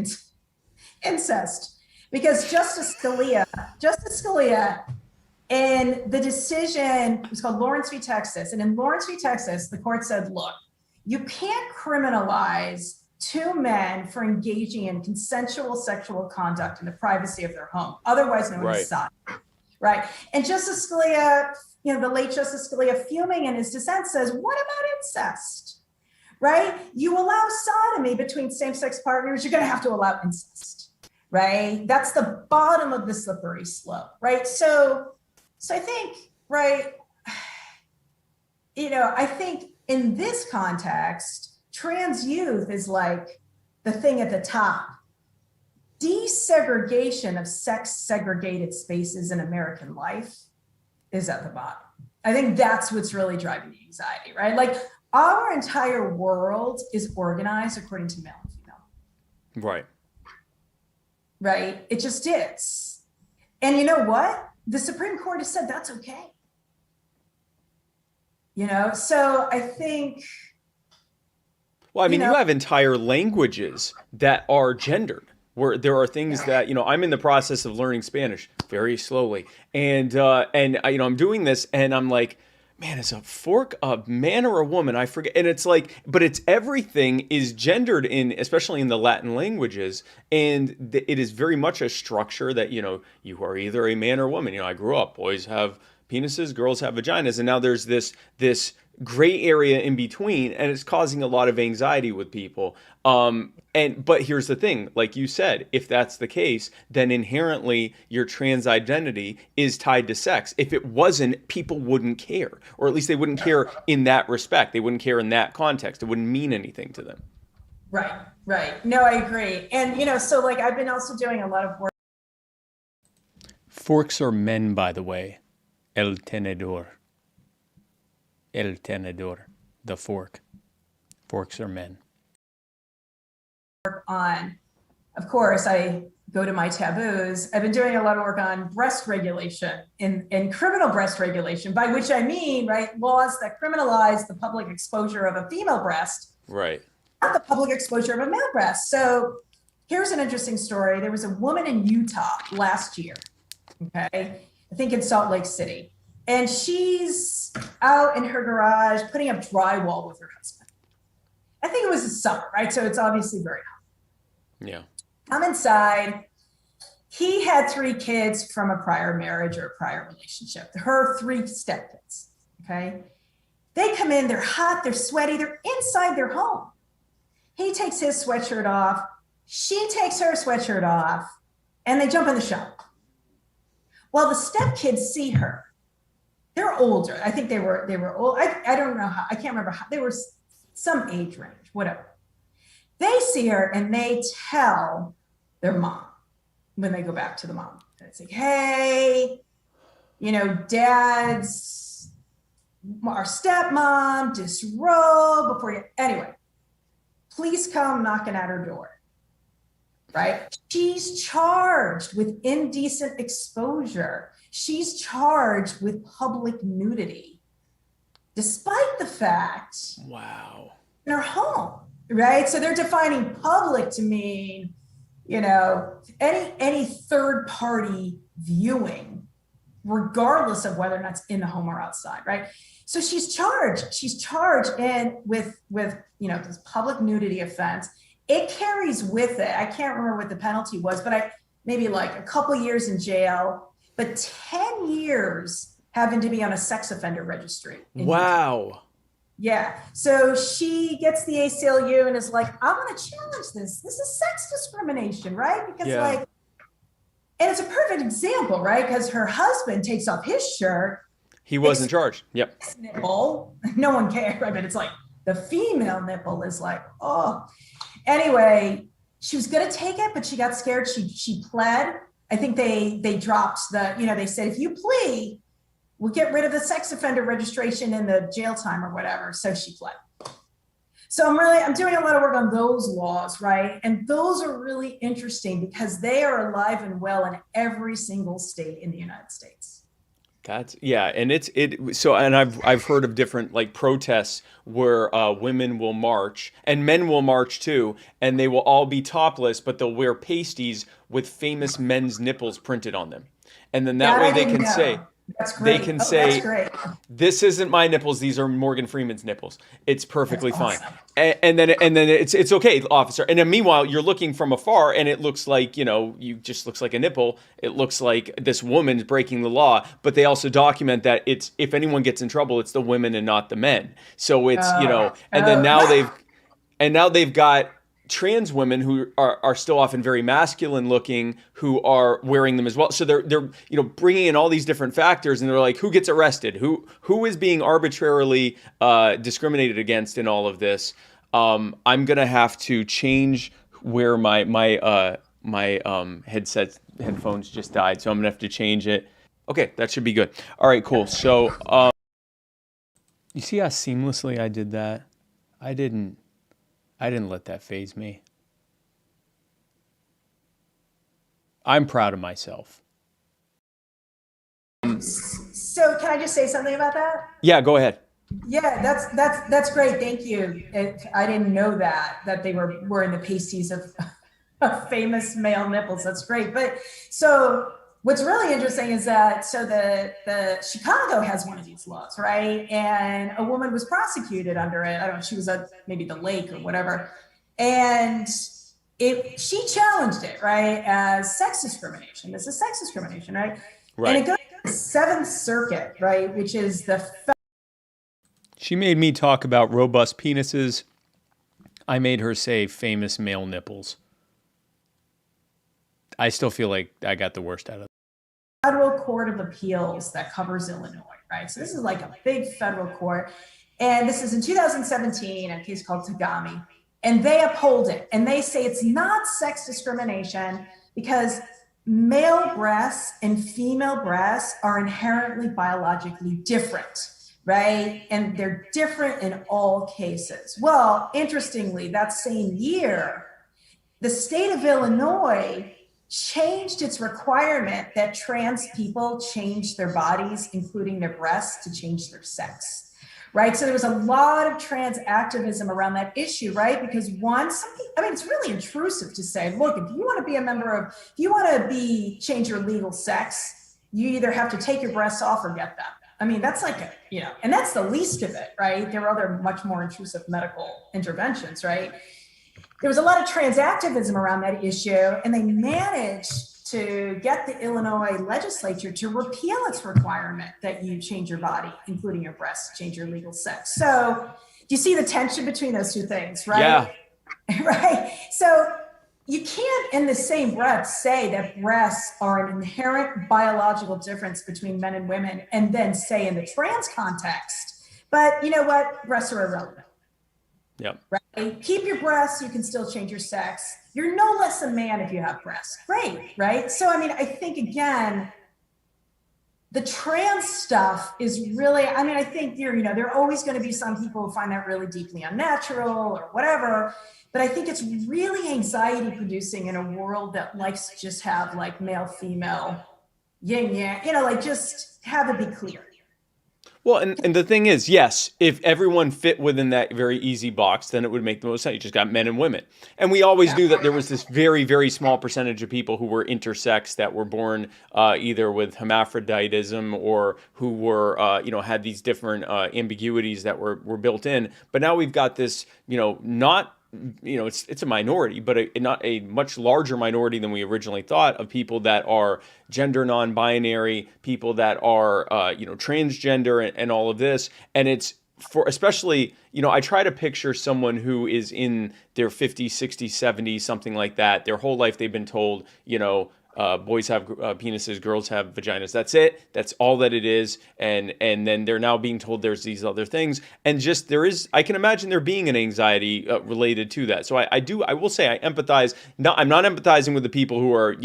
incest, because Justice Scalia and the decision was called Lawrence v. Texas. And in Lawrence v. Texas, the court said, look, you can't criminalize two men for engaging in consensual sexual conduct in the privacy of their home, otherwise known as sodomy. Right. And Justice Scalia, the late Justice Scalia, fuming in his dissent, says, what about incest? Right? You allow sodomy between same-sex partners, you're going to have to allow incest. Right? That's the bottom of the slippery slope. Right? So I think, right, I think in this context, trans youth is like the thing at the top. Desegregation of sex segregated spaces in American life is at the bottom. I think that's what's really driving the anxiety, right? Like our entire world is organized according to male and female. Right. Right? It just is. And you know what? The Supreme Court has said that's okay. So I think. Well, I mean, you have entire languages that are gendered, where there are things that, I'm in the process of learning Spanish very slowly. And I'm doing this and I'm like, man, is a fork a man or a woman? I forget. And it's like, but it's everything is gendered especially in the Latin languages. And it is very much a structure that, you are either a man or a woman. I grew up, boys have penises, girls have vaginas. And now there's this gray area in between, and it's causing a lot of anxiety with people. But here's the thing, like you said, if that's the case, then inherently your trans identity is tied to sex. If it wasn't, people wouldn't care, or at least they wouldn't care in that respect. They wouldn't care in that context. It wouldn't mean anything to them. Right. No, I agree. And, so like I've been also doing a lot of work. Forks are men, by the way. El tenedor. El tenedor, the fork. Forks are men. On, of course, I go to my taboos. I've been doing a lot of work on breast regulation and criminal breast regulation, by which I mean, right, laws that criminalize the public exposure of a female breast, right, not the public exposure of a male breast. So here's an interesting story. There was a woman in Utah last year, okay, I think in Salt Lake City. And she's out in her garage putting up drywall with her husband. I think it was the summer, right? So it's obviously very hot. Yeah. I'm inside. He had 3 kids from a prior marriage or a prior relationship. Her 3 stepkids, okay? They come in, they're hot, they're sweaty, they're inside their home. He takes his sweatshirt off. She takes her sweatshirt off, and they jump in the shower. Well, the stepkids see her. They're older. I think they were old. I don't know how, I can't remember how, they were some age range, whatever. They see her and they tell their mom when they go back to the mom. And it's like, hey, dad's, our stepmom, disrobe before you, anyway, please come knocking at her door. Right? She's charged with indecent exposure. She's charged with public nudity, despite the fact, wow, in her home, right? So they're defining public to mean, any third party viewing, regardless of whether or not it's in the home or outside, right? So she's charged in with this public nudity offense. It carries with it, I can't remember what the penalty was, but maybe like a couple years in jail, but 10 years having to be on a sex offender registry. Wow. Yeah. So she gets the ACLU and is like, I want to challenge this. This is sex discrimination, right? Because and it's a perfect example, right? Because her husband takes off his shirt. He wasn't charged. Yep. Nipple. No one cares. I mean, it's like the female nipple is like, oh. Anyway, she was going to take it, but she got scared. She pled. I think they dropped they said, if you plea, we'll get rid of the sex offender registration and the jail time or whatever. So she pled. So I'm doing a lot of work on those laws, right? And those are really interesting because they are alive and well in every single state in the United States. That's yeah, and and I've heard of different like protests where women will march and men will march too, and they will all be topless, but they'll wear pasties with famous men's nipples printed on them, and then that That way I didn't know. That's they great. can Oh, that's say great. this isn't my nipples, these are Morgan Freeman's nipples. It's That's perfectly fine. awesome. And then it's okay, officer. And then meanwhile, you're looking from afar and it looks like, you just looks like a nipple. It looks like this woman's breaking the law, but they also document that it's if anyone gets in trouble, it's the women and not the men. So and then now they've got trans women who are still often very masculine looking who are wearing them as well. So they're bringing in all these different factors, and they're like, who gets arrested? Who is being arbitrarily discriminated against in all of this? I'm gonna have to change where my headphones just died, so I'm gonna have to change it. Okay, that should be good. All right, cool. So you see how seamlessly I did that? I didn't let that faze me. I'm proud of myself. So can I just say something about that? Yeah, go ahead. Yeah, that's great. Thank you. I didn't know that they were wearing the pasties of famous male nipples. That's great. But so what's really interesting is that the Chicago has one of these laws, right? And a woman was prosecuted under it. I don't know, she was at maybe the lake or whatever. And she challenged it, right, as sex discrimination. This is sex discrimination, right? Right. And it goes to the Seventh Circuit, right, which is She made me talk about robust penises. I made her say famous male nipples. I still feel like I got the worst out of it. Federal Court of Appeals that covers Illinois, right? So this is like a big federal court. And this is in 2017, a case called Tagami. And they uphold it. And they say it's not sex discrimination because male breasts and female breasts are inherently biologically different, right? And they're different in all cases. Well, interestingly, that same year, the state of Illinois changed its requirement that trans people change their bodies, including their breasts, to change their sex, right? So there was a lot of trans activism around that issue, right? Because it's really intrusive to say, look, if you want to be change your legal sex, you either have to take your breasts off or get them. I mean, that's like, and that's the least of it, right? There are other much more intrusive medical interventions, right? There was a lot of trans activism around that issue, and they managed to get the Illinois legislature to repeal its requirement that you change your body, including your breasts, change your legal sex. So do you see the tension between those two things, right? Yeah. Right. So you can't in the same breath say that breasts are an inherent biological difference between men and women and then say in the trans context, but you know what? Breasts are irrelevant. Yep. Right? Keep your breasts, you can still change your sex. You're no less a man if you have breasts. Great, right? So, I think, again, the trans stuff is really, I think there are always going to be some people who find that really deeply unnatural or whatever, but I think it's really anxiety producing in a world that likes to just have like male, female, yin, yang, just have it be clear. Well, and the thing is, yes, if everyone fit within that very easy box, then it would make the most sense. You just got men and women. And we always knew that there was this very, very small percentage of people who were intersex that were born either with hermaphroditism or who were, had these different ambiguities that were built in. But now we've got this, not it's a minority, but not a much larger minority than we originally thought of people that are gender non-binary, people that are, transgender and all of this. And it's for especially, I try to picture someone who is in their 50s, 60s, 70s, something like that. Their whole life they've been told, boys have penises, girls have vaginas. That's it. That's all that it is. And then they're now being told there's these other things. And just I can imagine there being an anxiety related to that. So I will say I empathize. I'm not empathizing with the people who are,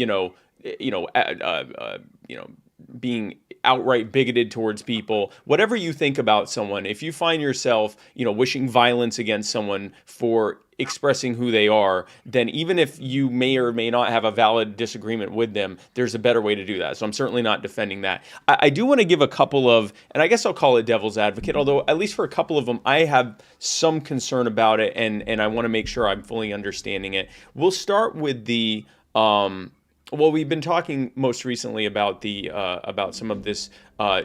being outright bigoted towards people. Whatever you think about someone, if you find yourself, wishing violence against someone for expressing who they are, then even if you may or may not have a valid disagreement with them, there's a better way to do that. So I'm certainly not defending that. I do want to give a couple of, and I guess I'll call it devil's advocate, although at least for a couple of them, I have some concern about it, and I want to make sure I'm fully understanding it. We'll start with the, well, we've been talking most recently about the about some of this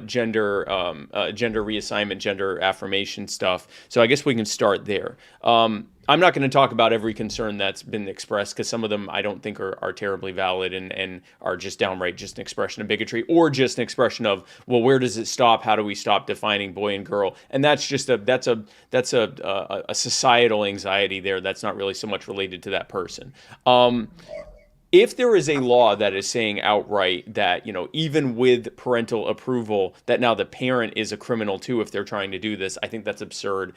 gender reassignment, gender affirmation stuff. So I guess we can start there. I'm not going to talk about every concern that's been expressed, because some of them I don't think are terribly valid and are just downright just an expression of bigotry, or just an expression of, well, where does it stop? How do we stop defining boy and girl? And that's just a societal anxiety there. That's not really so much related to that person. If there is a law that is saying outright that, even with parental approval, that now the parent is a criminal too if they're trying to do this, I think that's absurd.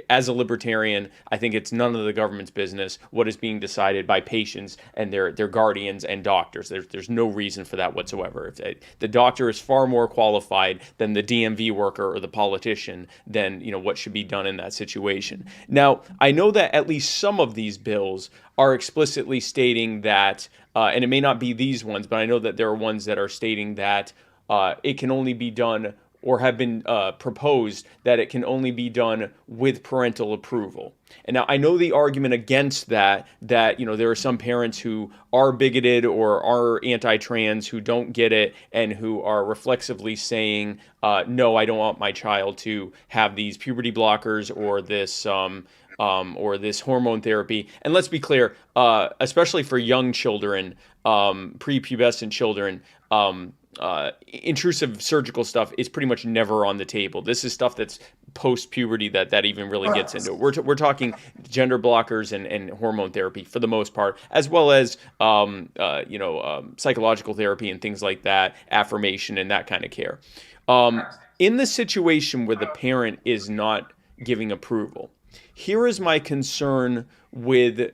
As a libertarian, I think it's none of the government's business what is being decided by patients and their guardians and doctors. There's no reason for that whatsoever. The doctor is far more qualified than the DMV worker or the politician than, what should be done in that situation. Now, I know that at least some of these bills are explicitly stating that, and it may not be these ones, but I know that there are ones that are stating that it can only be done, or have been proposed that it can only be done with parental approval. And now I know the argument against that there are some parents who are bigoted or are anti-trans who don't get it and who are reflexively saying, no, I don't want my child to have these puberty blockers or this hormone therapy. And let's be clear, especially for young children, prepubescent children, intrusive surgical stuff is pretty much never on the table. This is stuff that's post-puberty that even really gets into it. We're talking gender blockers and hormone therapy for the most part, as well as psychological therapy and things like that, affirmation and that kind of care. In the situation where the parent is not giving approval, here is my concern with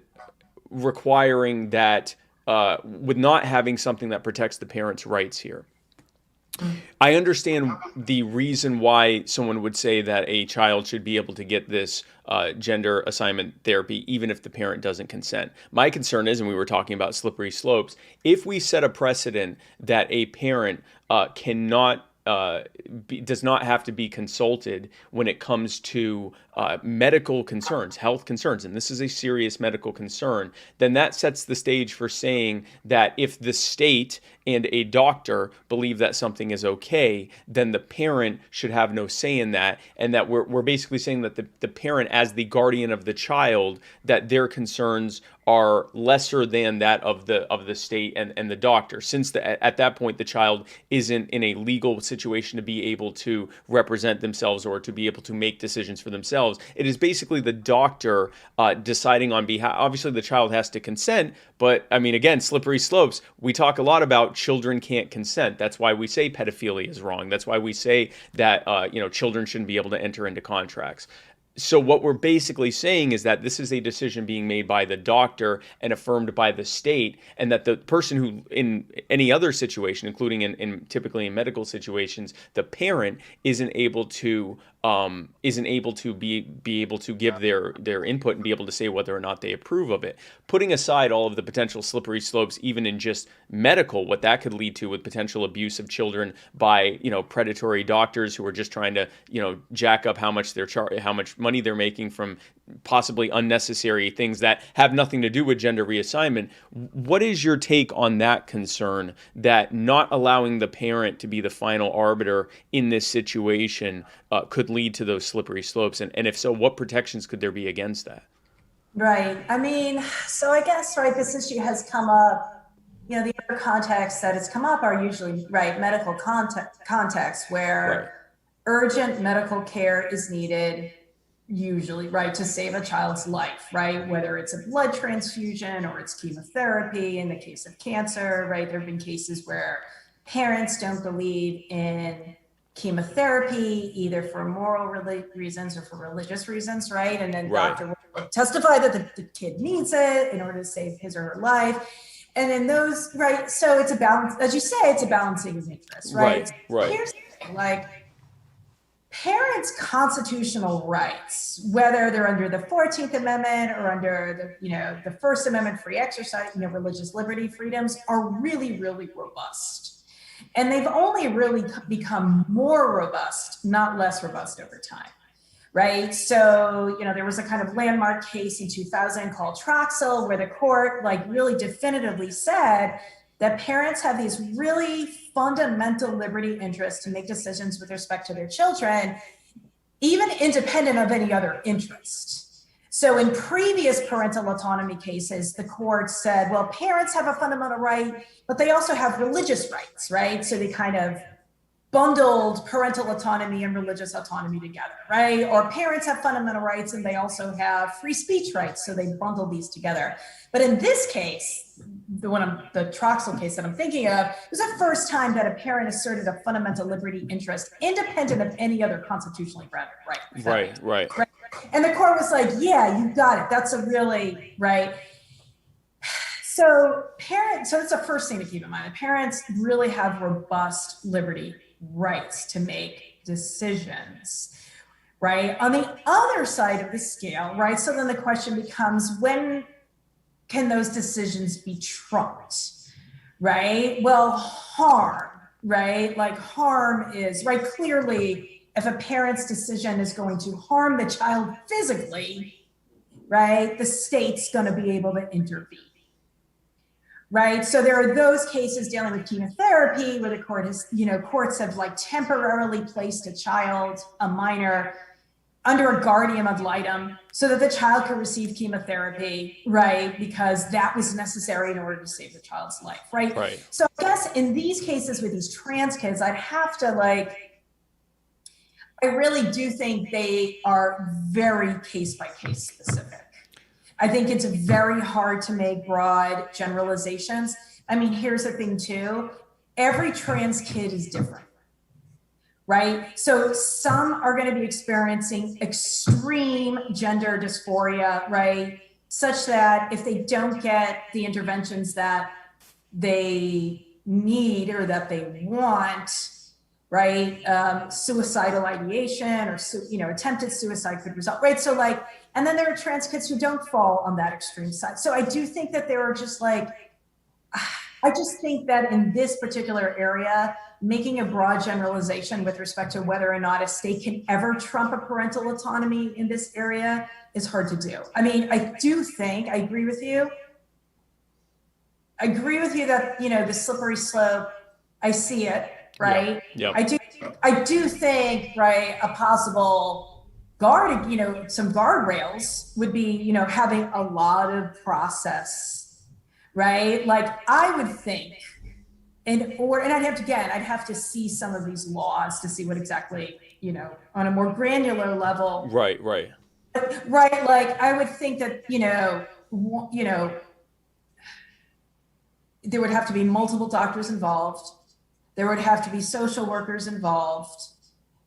requiring that, with not having something that protects the parent's rights here. I understand the reason why someone would say that a child should be able to get this gender assignment therapy even if the parent doesn't consent. My concern is, and we were talking about slippery slopes, if we set a precedent that a parent does not have to be consulted when it comes to medical concerns, health concerns, and this is a serious medical concern, then that sets the stage for saying that if the state and a doctor believe that something is okay, then the parent should have no say in that, and that we're basically saying that the parent, as the guardian of the child, that their concerns are lesser than that of the state and the doctor, since at that point the child isn't in a legal situation to be able to represent themselves or to be able to make decisions for themselves. It is basically the doctor deciding on behalf. Obviously, the child has to consent, but I mean, again, slippery slopes. We talk a lot about children can't consent. That's why we say pedophilia is wrong. That's why we say that children shouldn't be able to enter into contracts. So what we're basically saying is that this is a decision being made by the doctor and affirmed by the state, and that the person who, in any other situation, including in typically in medical situations, the parent isn't able to be able to give their input and be able to say whether or not they approve of it. Putting aside all of the potential slippery slopes, even in just medical, what that could lead to with potential abuse of children by predatory doctors who are just trying to jack up how much money they're making from possibly unnecessary things that have nothing to do with gender reassignment. What is your take on that concern, that not allowing the parent to be the final arbiter in this situation could lead to those slippery slopes? And if so, what protections could there be against that? Right. I mean, so I guess, this issue has come up, the other contexts that it's come up are usually, medical context where urgent medical care is needed, usually, to save a child's life, whether it's a blood transfusion or it's chemotherapy. In the case of cancer, there have been cases where parents don't believe in chemotherapy, either for moral reasons or for religious reasons, and then doctor will testify that the kid needs it in order to save his or her life. And in those, right, so it's a balance, as you say, it's a balancing of interests, right? Right. Here's the thing, like, parents' constitutional rights, whether they're under the 14th Amendment or under the First Amendment, free exercise, religious liberty, freedoms, are really, really robust. And they've only really become more robust, not less robust over time. Right. So, there was a kind of landmark case in 2000 called Troxel, where the court really definitively said that parents have these really fundamental liberty interests to make decisions with respect to their children, even independent of any other interest. So in previous parental autonomy cases, the court said, well, parents have a fundamental right, but they also have religious rights, right? So they kind of bundled parental autonomy and religious autonomy together, right? Or parents have fundamental rights and they also have free speech rights, so they bundle these together. But in this case, the Troxel case that I'm thinking of, it was the first time that a parent asserted a fundamental liberty interest independent of any other constitutionally granted right. Right. And the court was like, yeah, you got it. That's a really, right? So that's the first thing to keep in mind. Parents really have robust liberty rights to make decisions, right? On the other side of the scale, right? So then the question becomes, when can those decisions be trumped, right? Well, harm, right? Like harm is, right? Clearly, if a parent's decision is going to harm the child physically, right, the state's going to be able to intervene. Right. So there are those cases dealing with chemotherapy where the court has, courts have temporarily placed a child, a minor, under a guardian ad litem so that the child could receive chemotherapy, right? Because that was necessary in order to save the child's life, right? So I guess in these cases with these trans kids, I'd have to I really do think they are very case by case specific. I think it's very hard to make broad generalizations. I mean, here's the thing too. Every trans kid is different, right? So some are going to be experiencing extreme gender dysphoria, right? Such that if they don't get the interventions that they need or that they want, right? Suicidal ideation or, attempted suicide could result, right? So and then there are trans kids who don't fall on that extreme side. So I do think that there are just I just think that in this particular area, making a broad generalization with respect to whether or not a state can ever trump a parental autonomy in this area is hard to do. I mean, I agree with you. That, the slippery slope, I see it, right? Yep. I do think, right, a possible some guardrails would be, having a lot of process, right? I would think, and I'd have to see some of these laws to see what exactly, on a more granular level. Right. Right. I would think that, there would have to be multiple doctors involved. There would have to be social workers involved.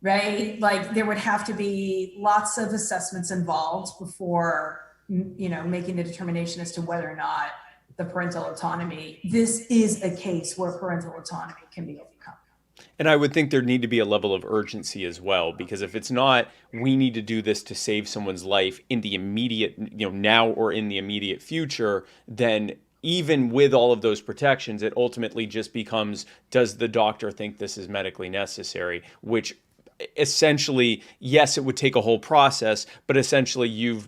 Right? There would have to be lots of assessments involved before, making the determination as to whether or not the parental autonomy, this is a case where parental autonomy can be overcome. And I would think there need to be a level of urgency as well, because if it's not, we need to do this to save someone's life in the immediate, now or in the immediate future, then even with all of those protections, it ultimately just becomes, does the doctor think this is medically necessary? Which essentially, yes, it would take a whole process, but essentially you've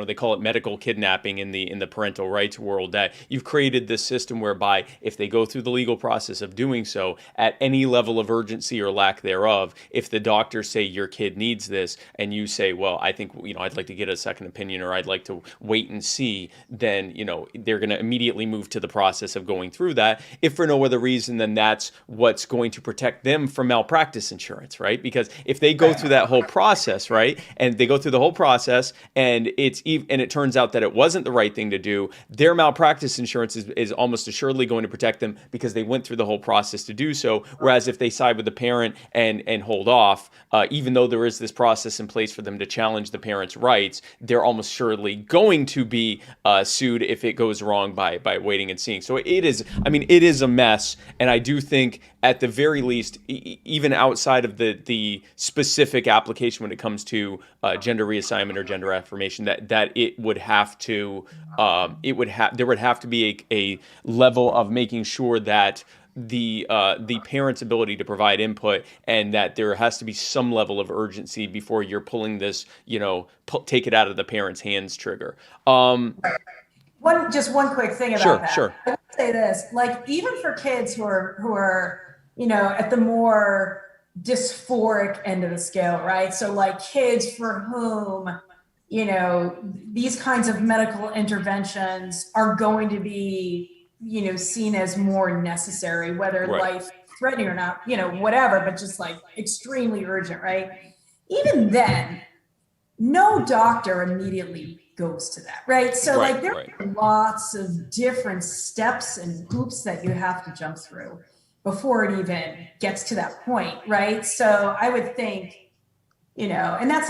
they call it medical kidnapping in the parental rights world, that you've created this system whereby if they go through the legal process of doing so at any level of urgency or lack thereof, if the doctors say your kid needs this and you say, well, I think, I'd like to get a second opinion or I'd like to wait and see, then, they're going to immediately move to the process of going through that. If for no other reason, then that's what's going to protect them from malpractice insurance, right? Because if they go through that whole process, right, and they go through the whole process and and it turns out that it wasn't the right thing to do, their malpractice insurance is almost assuredly going to protect them because they went through the whole process to do so. Whereas if they side with the parent and hold off, even though there is this process in place for them to challenge the parent's rights, they're almost surely going to be sued if it goes wrong by waiting and seeing. So it is, I mean, it is a mess. And I do think at the very least, even outside of the specific application when it comes to gender reassignment or gender affirmation, that it would have to, there would have to be a level of making sure that the parent's ability to provide input, and that there has to be some level of urgency before you're pulling this, take it out of the parent's hands trigger. Just one quick thing about that. Sure. I would say this, like, even for kids who are at the more dysphoric end of the scale, right? So like kids for whom, these kinds of medical interventions are going to be, seen as more necessary, whether life threatening or not, whatever, but just like extremely urgent, right? Even then, no doctor immediately goes to that, right? So there are lots of different steps and hoops that you have to jump through before it even gets to that point, right? So I would think, and that's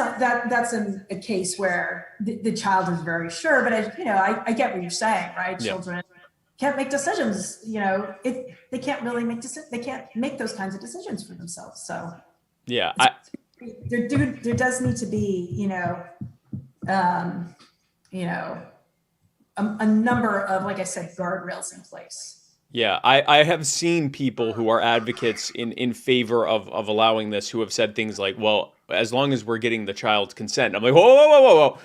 a case where the child is very sure, but I get what you're saying, right? Yeah. Children can't make decisions, they can't really they can't make those kinds of decisions for themselves. So yeah, there does need to be, a number of, like I said, guardrails in place. Yeah, I have seen people who are advocates in favor of allowing this, who have said things like, well, as long as we're getting the child's consent. I'm like, whoa.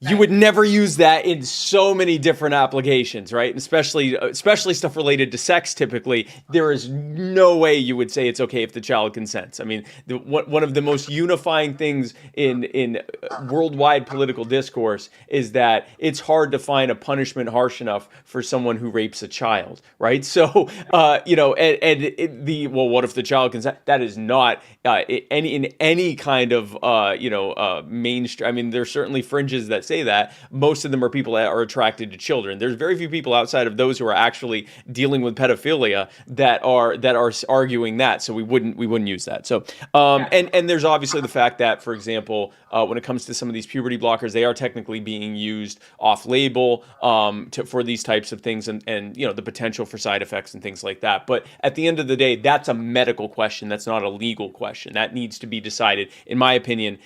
You would never use that in so many different applications, right? And especially stuff related to sex. Typically, there is no way you would say it's okay if the child consents. I mean, one of the most unifying things in worldwide political discourse is that it's hard to find a punishment harsh enough for someone who rapes a child, right? So, what if the child consents? That is not in any kind of mainstream. I mean, there's certainly fringes that say that. Most of them are people that are attracted to children. There's very few people outside of those who are actually dealing with pedophilia that are arguing that. So we wouldn't use that. So and there's obviously the fact that, for example, when it comes to some of these puberty blockers, they are technically being used off-label for these types of things, and the potential for side effects and things like that. But at the end of the day, that's a medical question. That's not a legal question. That needs to be decided, in my opinion,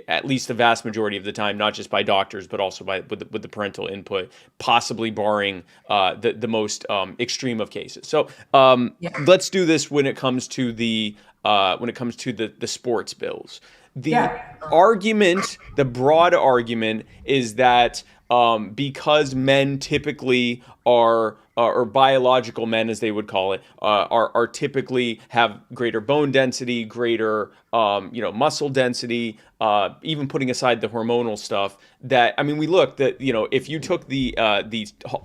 at least the vast majority of the time, not just by doctors, but also with the parental input, possibly barring the most extreme of cases. So let's do this when it comes to the sports bills. The broad argument is that because men typically are, or biological men as they would call it, are typically have greater bone density, greater muscle density, even putting aside the hormonal stuff, that, I mean, we look that, if you took the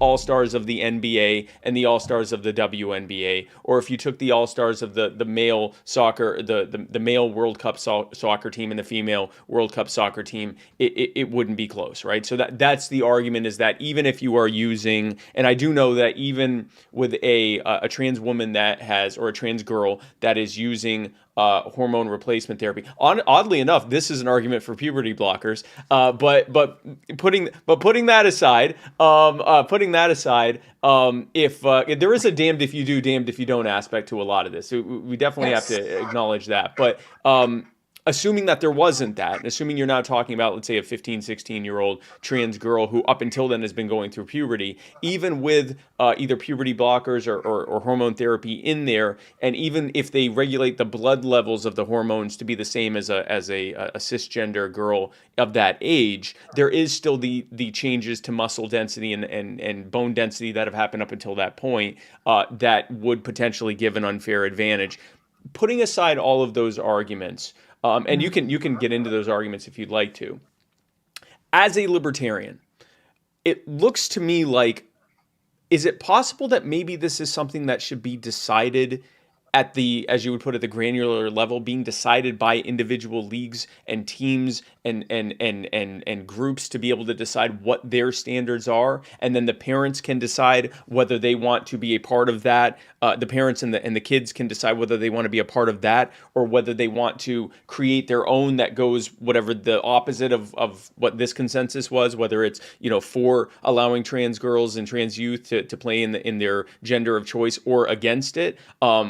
all-stars of the NBA and the all-stars of the WNBA, or if you took the all-stars of the male soccer, the male World Cup soccer team and the female World Cup soccer team, it wouldn't be close, right? So that's the argument, is that even if you are using, and I do know that even with a trans woman that has, or a trans girl that is using hormone replacement therapy. Oddly enough, this is an argument for puberty blockers. But putting that aside, if there is a damned if you do, damned if you don't aspect to a lot of this, so we definitely have to acknowledge that. But assuming that there wasn't that, and assuming you're now talking about, let's say, a 15, 16-year-old trans girl who up until then has been going through puberty, even with either puberty blockers or hormone therapy in there, and even if they regulate the blood levels of the hormones to be the same as a cisgender girl of that age, there is still the changes to muscle density and bone density that have happened up until that point that would potentially give an unfair advantage. Putting aside all of those arguments, and you can get into those arguments if you'd like to. As a libertarian, it looks to me like, is it possible that maybe this is something that should be decided at the, as you would put it, the granular level, being decided by individual leagues and teams and groups to be able to decide what their standards are, and then the parents can decide whether they want to be a part of that. The parents and the kids can decide whether they want to be a part of that, or whether they want to create their own that goes whatever the opposite of what this consensus was, whether it's, for allowing trans girls and trans youth to play in their gender of choice, or against it,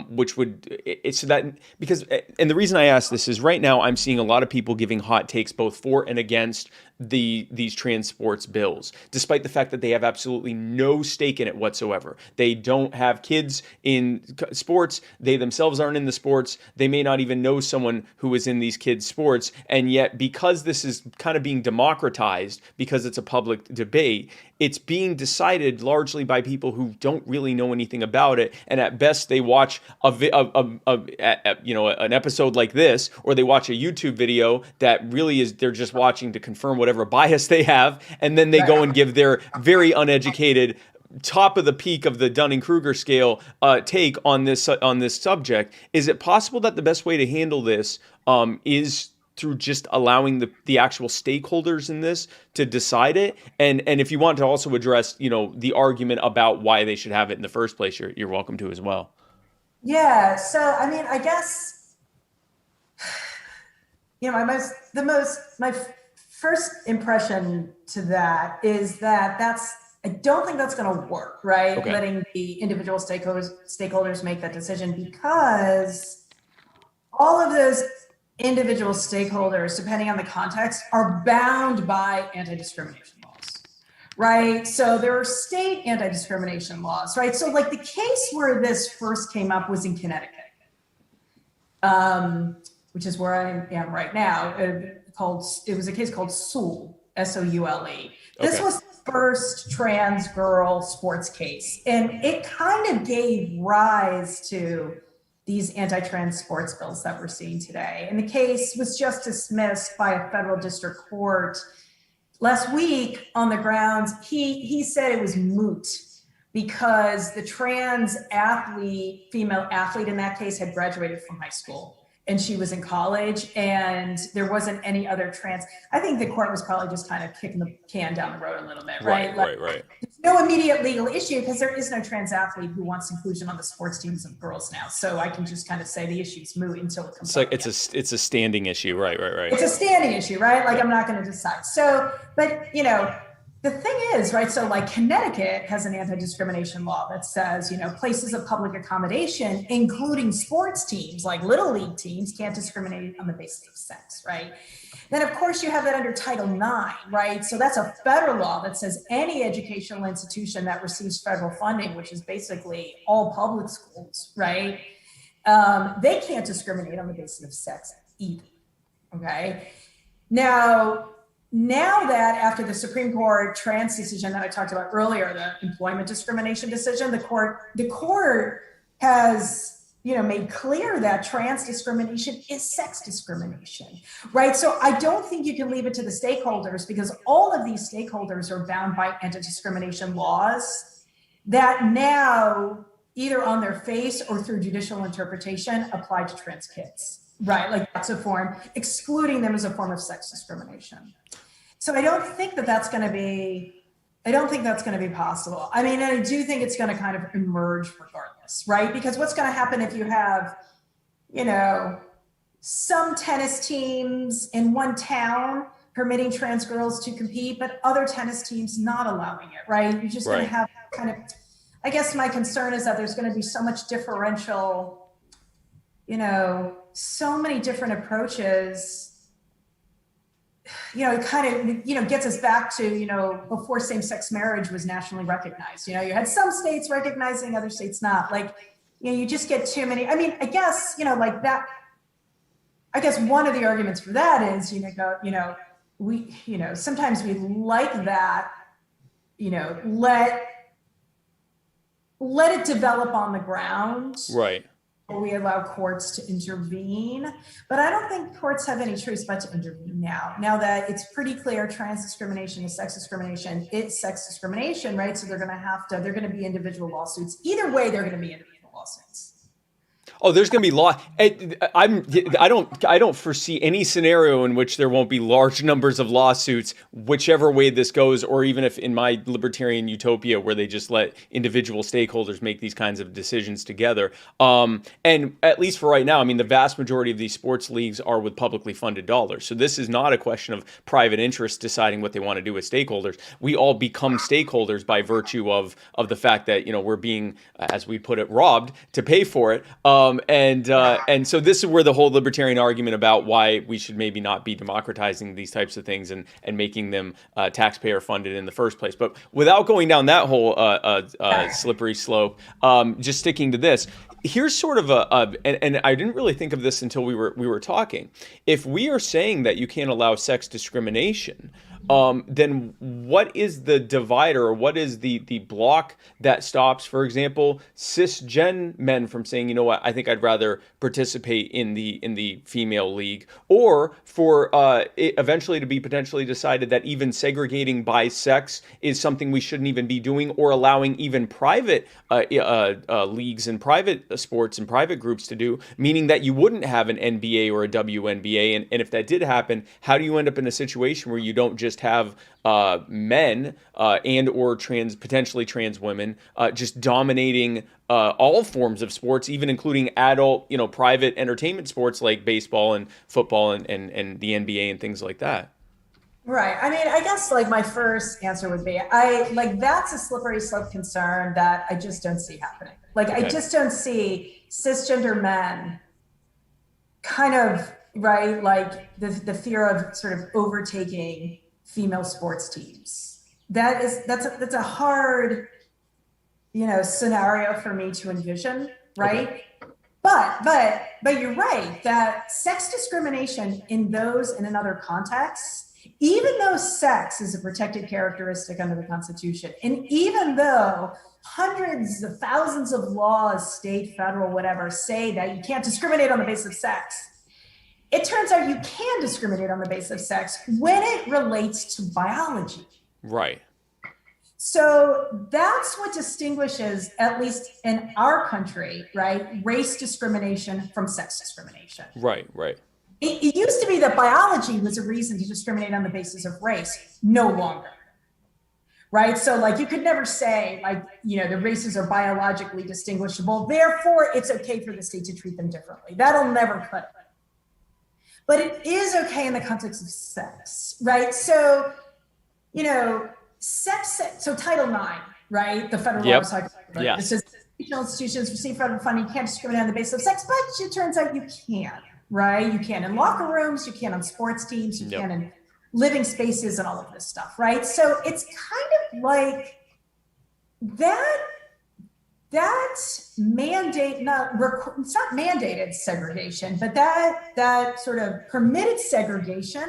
which would, it's that, because, and the reason I ask this is right now I'm seeing a lot of people giving hot takes both for and against these trans sports bills, despite the fact that they have absolutely no stake in it whatsoever. They don't have kids in sports. They themselves aren't in the sports. They may not even know someone who is in these kids' sports. And yet, because this is kind of being democratized, because it's a public debate, it's being decided largely by people who don't really know anything about it. And at best, they watch an episode like this, or they watch a YouTube video that really is, they're just watching to confirm whatever bias they have, and then they go and give their very uneducated, top of the peak of the Dunning-Kruger scale take on this subject. Is it possible that the best way to handle this is through just allowing the actual stakeholders in this to decide it? And if you want to also address, the argument about why they should have it in the first place, you're welcome to as well. Yeah. So, I mean, I guess, my first impression to that is that I don't think that's going to work, right? Okay. Letting the individual stakeholders make that decision, because all of those individual stakeholders, depending on the context, are bound by anti-discrimination laws, right? So there are state anti-discrimination laws, right? So like the case where this first came up was in Connecticut, which is where I am right now. It was a case called Soule, S-O-U-L-E. This was the first trans girl sports case, and it kind of gave rise to these anti-trans sports bills that we're seeing today. And the case was just dismissed by a federal district court last week on the grounds, he said it was moot because the trans athlete, female athlete in that case, had graduated from high school and she was in college, and there wasn't any other trans. I think the court was probably just kind of kicking the can down the road a little bit, right? Right. There's no immediate legal issue because there is no trans athlete who wants inclusion on the sports teams of girls now. So I can just kind of say the issue's moot until it comes. It's like it's a standing issue, right. It's a standing issue, right? Like I'm not going to decide. So, but the thing is, right, so like Connecticut has an anti-discrimination law that says, places of public accommodation, including sports teams, like little league teams, can't discriminate on the basis of sex, right? Then, of course, you have that under Title IX, right? So that's a federal law that says any educational institution that receives federal funding, which is basically all public schools, right? They can't discriminate on the basis of sex either, okay? Now that after the Supreme Court trans decision that I talked about earlier, the employment discrimination decision, the court has, made clear that trans discrimination is sex discrimination, right? So I don't think you can leave it to the stakeholders, because all of these stakeholders are bound by anti-discrimination laws that now, either on their face or through judicial interpretation, apply to trans kids, right? Like that's a form, excluding them as a form of sex discrimination. So I don't think that's going to be possible. I mean, I do think it's going to kind of emerge regardless, right? Because what's going to happen if you have, some tennis teams in one town permitting trans girls to compete, but other tennis teams not allowing it, right? You're just going to have kind of, I guess my concern is that there's going to be so much differential, so many different approaches. It kind of, gets us back to, before same-sex marriage was nationally recognized. You had some states recognizing, other states not. Like, you just get too many. I mean, I guess, like that. I guess one of the arguments for that is, we, sometimes we like that, let it develop on the ground. Right. We allow courts to intervene, but I don't think courts have any choice but to intervene now that it's pretty clear trans discrimination is sex discrimination. It's sex discrimination, right? So they're going to be individual lawsuits. Either way, they're going to be individual lawsuits. Oh, there's going to be I don't foresee any scenario in which there won't be large numbers of lawsuits, whichever way this goes, or even if in my libertarian utopia where they just let individual stakeholders make these kinds of decisions together. And at least for right now, I mean, the vast majority of these sports leagues are with publicly funded dollars. So this is not a question of private interests deciding what they want to do with stakeholders. We all become stakeholders by virtue of the fact that, we're being, as we put it, robbed to pay for it. And so this is where the whole libertarian argument about why we should maybe not be democratizing these types of things and making them taxpayer funded in the first place. But without going down that whole slippery slope, just sticking to this, here's sort of and I didn't really think of this until we were talking. If we are saying that you can't allow sex discrimination, then what is the divider, or what is the block that stops, for example, cisgen men from saying, you know what, I think I'd rather participate in the female league, or for it eventually to be potentially decided that even segregating by sex is something we shouldn't even be doing, or allowing even private leagues and private sports and private groups to do, meaning that you wouldn't have an NBA or a WNBA. And if that did happen, how do you end up in a situation where you don't just have men and or potentially trans women just dominating all forms of sports, even including adult, private entertainment sports like baseball and football and the NBA and things like that? Right. I mean, I guess like my first answer would be, that's a slippery slope concern that I just don't see happening. Like, okay. I just don't see cisgender men kind of, right, like the fear of sort of overtaking female sports teams. That's a hard, scenario for me to envision, right? Okay. But you're right that sex discrimination in those and in other contexts, even though sex is a protected characteristic under the Constitution, and even though hundreds of thousands of laws, state, federal, whatever, say that you can't discriminate on the basis of sex, it turns out you can discriminate on the basis of sex when it relates to biology. Right. So that's what distinguishes, at least in our country, right, race discrimination from sex discrimination. Right. It used to be that biology was a reason to discriminate on the basis of race. No longer. Right? So like you could never say the races are biologically distinguishable, therefore it's okay for the state to treat them differently. That'll never cut it. But it is okay in the context of sex, right? So, sex, so Title IX, right? The federal law, right? It says educational institutions receive federal funding, you can't discriminate on the basis of sex, but it turns out you can, right? You can in locker rooms, you can on sports teams, you can in living spaces and all of this stuff, right? So it's kind of like that mandate, it's not mandated segregation, but that sort of permitted segregation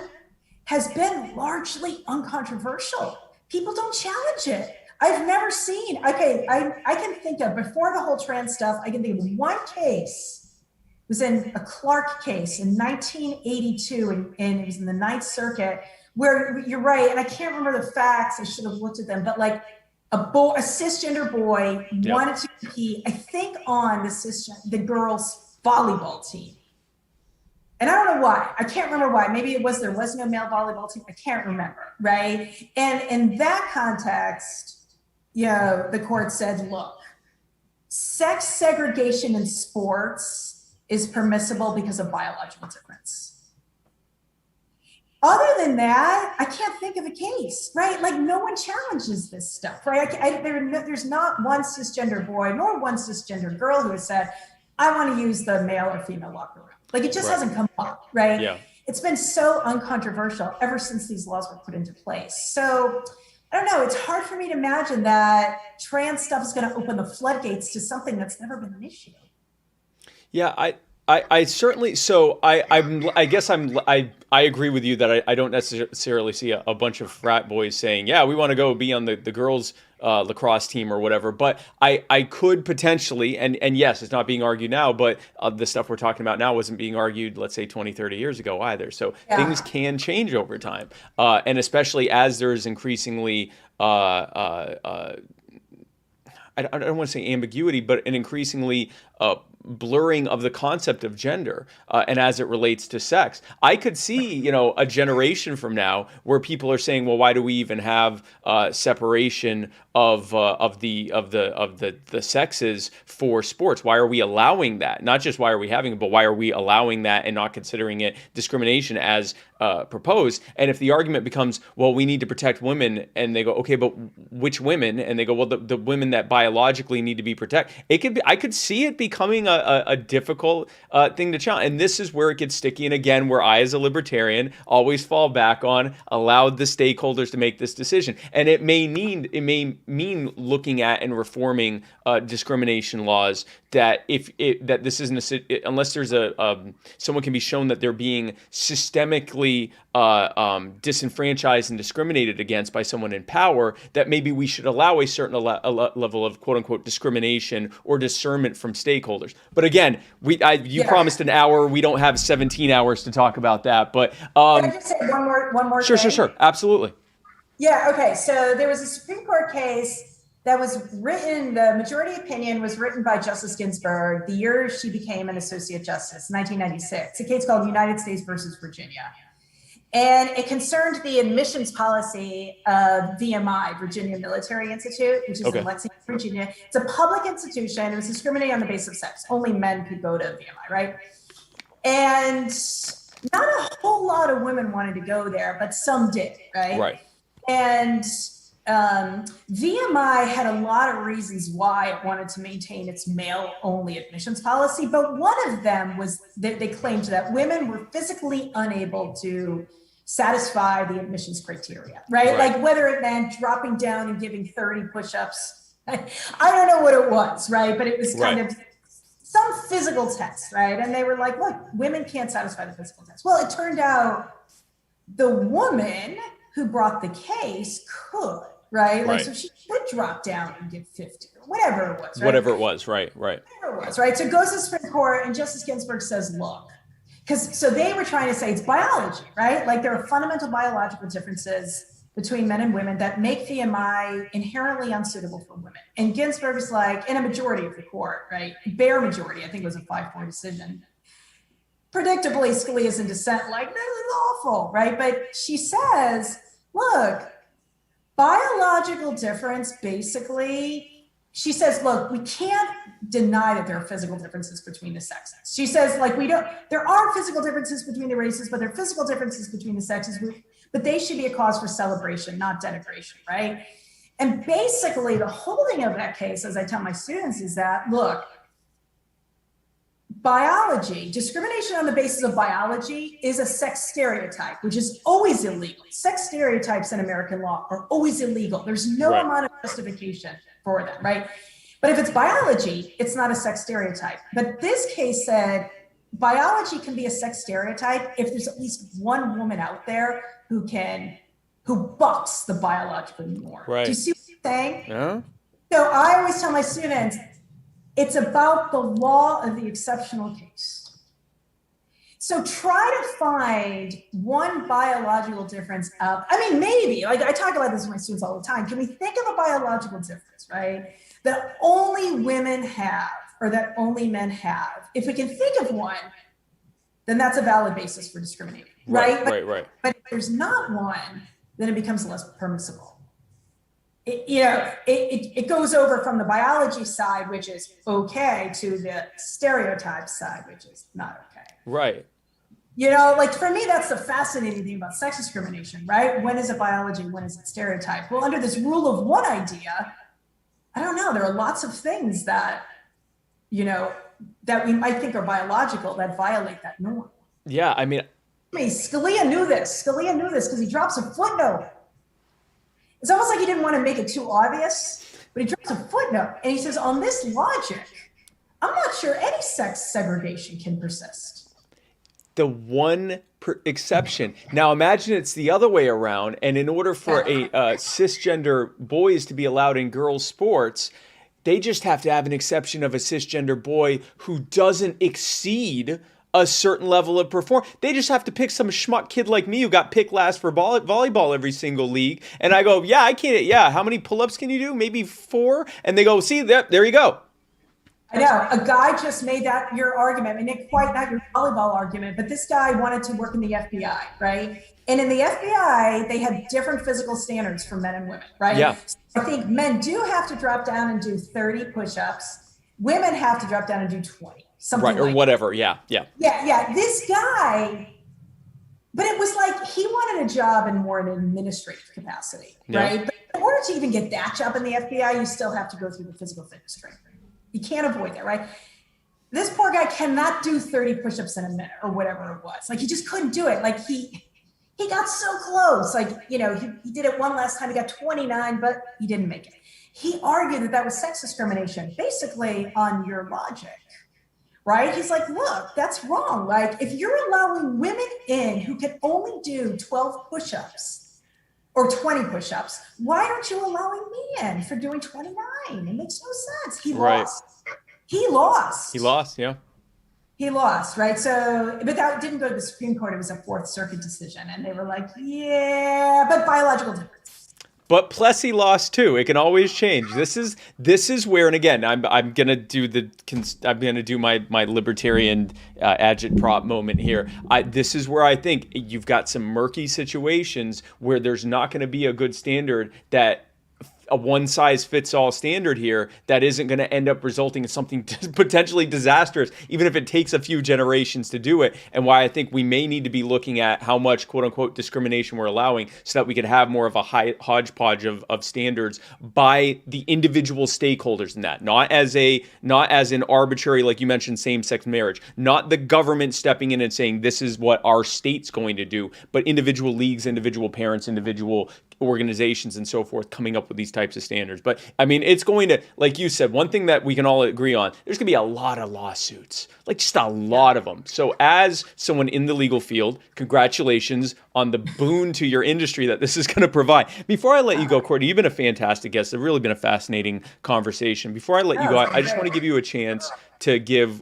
has been largely uncontroversial. People don't challenge it. I've never seen, okay, I can think of, before the whole trans stuff, I can think of one case, it was in a Clark case in 1982, and it was in the Ninth Circuit, where you're right, and I can't remember the facts, I should have looked at them, but like, a cisgender boy wanted to compete, I think, on the girls' volleyball team. And I don't know why. I can't remember why. Maybe there was no male volleyball team. I can't remember, right? And in that context, the court said, look, sex segregation in sports is permissible because of biological difference. Other than that, I can't think of a case, right? Like no one challenges this stuff, right? There's not one cisgender boy nor one cisgender girl who has said, I want to use the male or female locker room. Like it just hasn't come up, right? Yeah. It's been so uncontroversial ever since these laws were put into place. So I don't know, it's hard for me to imagine that trans stuff is going to open the floodgates to something that's never been an issue. Yeah, I certainly, so I guess I agree with you that I don't necessarily see a bunch of frat boys saying, yeah, we want to go be on the girls' lacrosse team or whatever. But I could potentially, and yes, it's not being argued now, but the stuff we're talking about now wasn't being argued, let's say 20, 30 years ago either. So things can change over time. And especially as there's increasingly, I don't want to say ambiguity, but an increasingly blurring of the concept of gender and as it relates to sex. I could see, a generation from now where people are saying, well, why do we even have separation of the sexes for sports? Why are we allowing that? Not just why are we having it, but why are we allowing that and not considering it discrimination as proposed? And if the argument becomes, well, we need to protect women, and they go, okay, but which women? And they go, well, the women that biologically need to be protected. I could see it becoming a difficult thing to challenge. And this is where it gets sticky. And again, where I, as a libertarian, always fall back on allowed the stakeholders to make this decision. And it may mean looking at and reforming discrimination laws that that this isn't unless there's someone can be shown that they're being systemically disenfranchised and discriminated against by someone in power, that maybe we should allow a certain level of quote unquote discrimination or discernment from stakeholders. But again, you promised an hour. We don't have 17 hours to talk about that. But Can I just say one more thing? Sure, absolutely. Yeah. Okay. So there was a Supreme Court case that was written. The majority opinion was written by Justice Ginsburg the year she became an associate justice, 1996. A case called United States versus Virginia. And it concerned the admissions policy of VMI, Virginia Military Institute, which is in Lexington, Virginia. It's a public institution. It was discriminating on the basis of sex. Only men could go to VMI, right? And not a whole lot of women wanted to go there, but some did, right? Right. And VMI had a lot of reasons why it wanted to maintain its male-only admissions policy, but one of them was that they claimed that women were physically unable to satisfy the admissions criteria, right? Like whether it meant dropping down and giving 30 push-ups. I don't know what it was, right? But it was kind of some physical test, right? And they were like, look, women can't satisfy the physical test. Well, it turned out the woman who brought the case could, right? Like, so she could drop down and give 50 or whatever it was, right? Whatever it was, right. Whatever it was, right? So it goes to the Supreme Court, and Justice Ginsburg says, look, so they were trying to say it's biology, right? Like there are fundamental biological differences between men and women that make VMI inherently unsuitable for women. And Ginsburg is like, in a majority of the court, right? Bare majority, I think it was a 5-4 decision. Predictably, Scalia's in dissent, like, this is awful, right? But she says, look, biological difference, basically, she says, look, we can't deny that there are physical differences between the sexes. She says, like, there are physical differences between the races, but there are physical differences between the sexes, but they should be a cause for celebration, not denigration, right? And basically, the holding of that case, as I tell my students, is that, look, biology, discrimination on the basis of biology is a sex stereotype, which is always illegal. Sex stereotypes in American law are always illegal. There's no amount of justification for them, right? But if it's biology, it's not a sex stereotype. But this case said biology can be a sex stereotype if there's at least one woman out there who bucks the biological norm. Right. Do you see what I'm saying? Yeah. So I always tell my students, it's about the law of the exceptional case. So try to find one biological difference out. I mean, maybe, like I talk about this with my students all the time. Can we think of a biological difference, right? That only women have, or that only men have? If we can think of one, then that's a valid basis for discriminating, right? But if there's not one, then it becomes less permissible. It goes over from the biology side, which is okay, to the stereotype side, which is not okay. Right. Like for me, that's the fascinating thing about sex discrimination, right? When is it biology? When is it stereotype? Well, under this rule of one idea, I don't know. There are lots of things that, that we might think are biological that violate that norm. Yeah, I mean, Scalia knew this. Because he drops a footnote. It's almost like he didn't want to make it too obvious, but he drops a footnote and he says, on this logic, I'm not sure any sex segregation can persist. The one exception. Now imagine it's the other way around, and in order for a cisgender boys to be allowed in girls' sports, they just have to have an exception of a cisgender boy who doesn't exceed a certain level of performance. They just have to pick some schmuck kid like me who got picked last for volleyball every single league. And I go, yeah, I can't. Yeah, how many pull-ups can you do? Maybe 4? And they go, see, there you go. I know a guy just made that your argument. I mean, not your volleyball argument, but this guy wanted to work in the FBI, right? And in the FBI, they have different physical standards for men and women, right? Yeah. So I think men do have to drop down and do 30 push-ups. Women have to drop down and do 20, something right, or like whatever. Yeah. Yeah. This guy, but it was like he wanted a job in more an administrative capacity, right? But in order to even get that job in the FBI, you still have to go through the physical fitness training. You can't avoid that, right? This poor guy cannot do 30 push-ups in a minute or whatever it was. Like he just couldn't do it. Like he got so close. Like, you know, he did it one last time. He got 29, but he didn't make it. He argued that was sex discrimination, basically on your logic, right? He's like, look, that's wrong. Like if you're allowing women in who can only do 12 push-ups or 20 push-ups, why aren't you allowing me in for doing 29? It makes no sense. He lost. He lost, yeah. He lost, right? So, but that didn't go to the Supreme Court. It was a Fourth Circuit decision. And they were like, yeah, but biological difference. But Plessy lost too. It can always change. This is where, and again, I'm gonna do my libertarian agitprop moment here. This is where I think you've got some murky situations where there's not going to be a good standard, that a one-size-fits-all standard here that isn't going to end up resulting in something potentially disastrous, even if it takes a few generations to do it. And why I think we may need to be looking at how much quote-unquote discrimination we're allowing, so that we could have more of a hodgepodge of standards by the individual stakeholders in that, not as an arbitrary, like you mentioned, same-sex marriage, not the government stepping in and saying this is what our state's going to do, but individual leagues, individual parents, individual organizations and so forth coming up with these types of standards. But I mean, it's going to, like you said, one thing that we can all agree on, there's going to be a lot of lawsuits, like just a lot of them. So as someone in the legal field, congratulations on the boon to your industry that this is going to provide. Before I let you go, Courtney, you've been a fantastic guest. It's really been a fascinating conversation. Before I let you go, I just want to give you a chance to give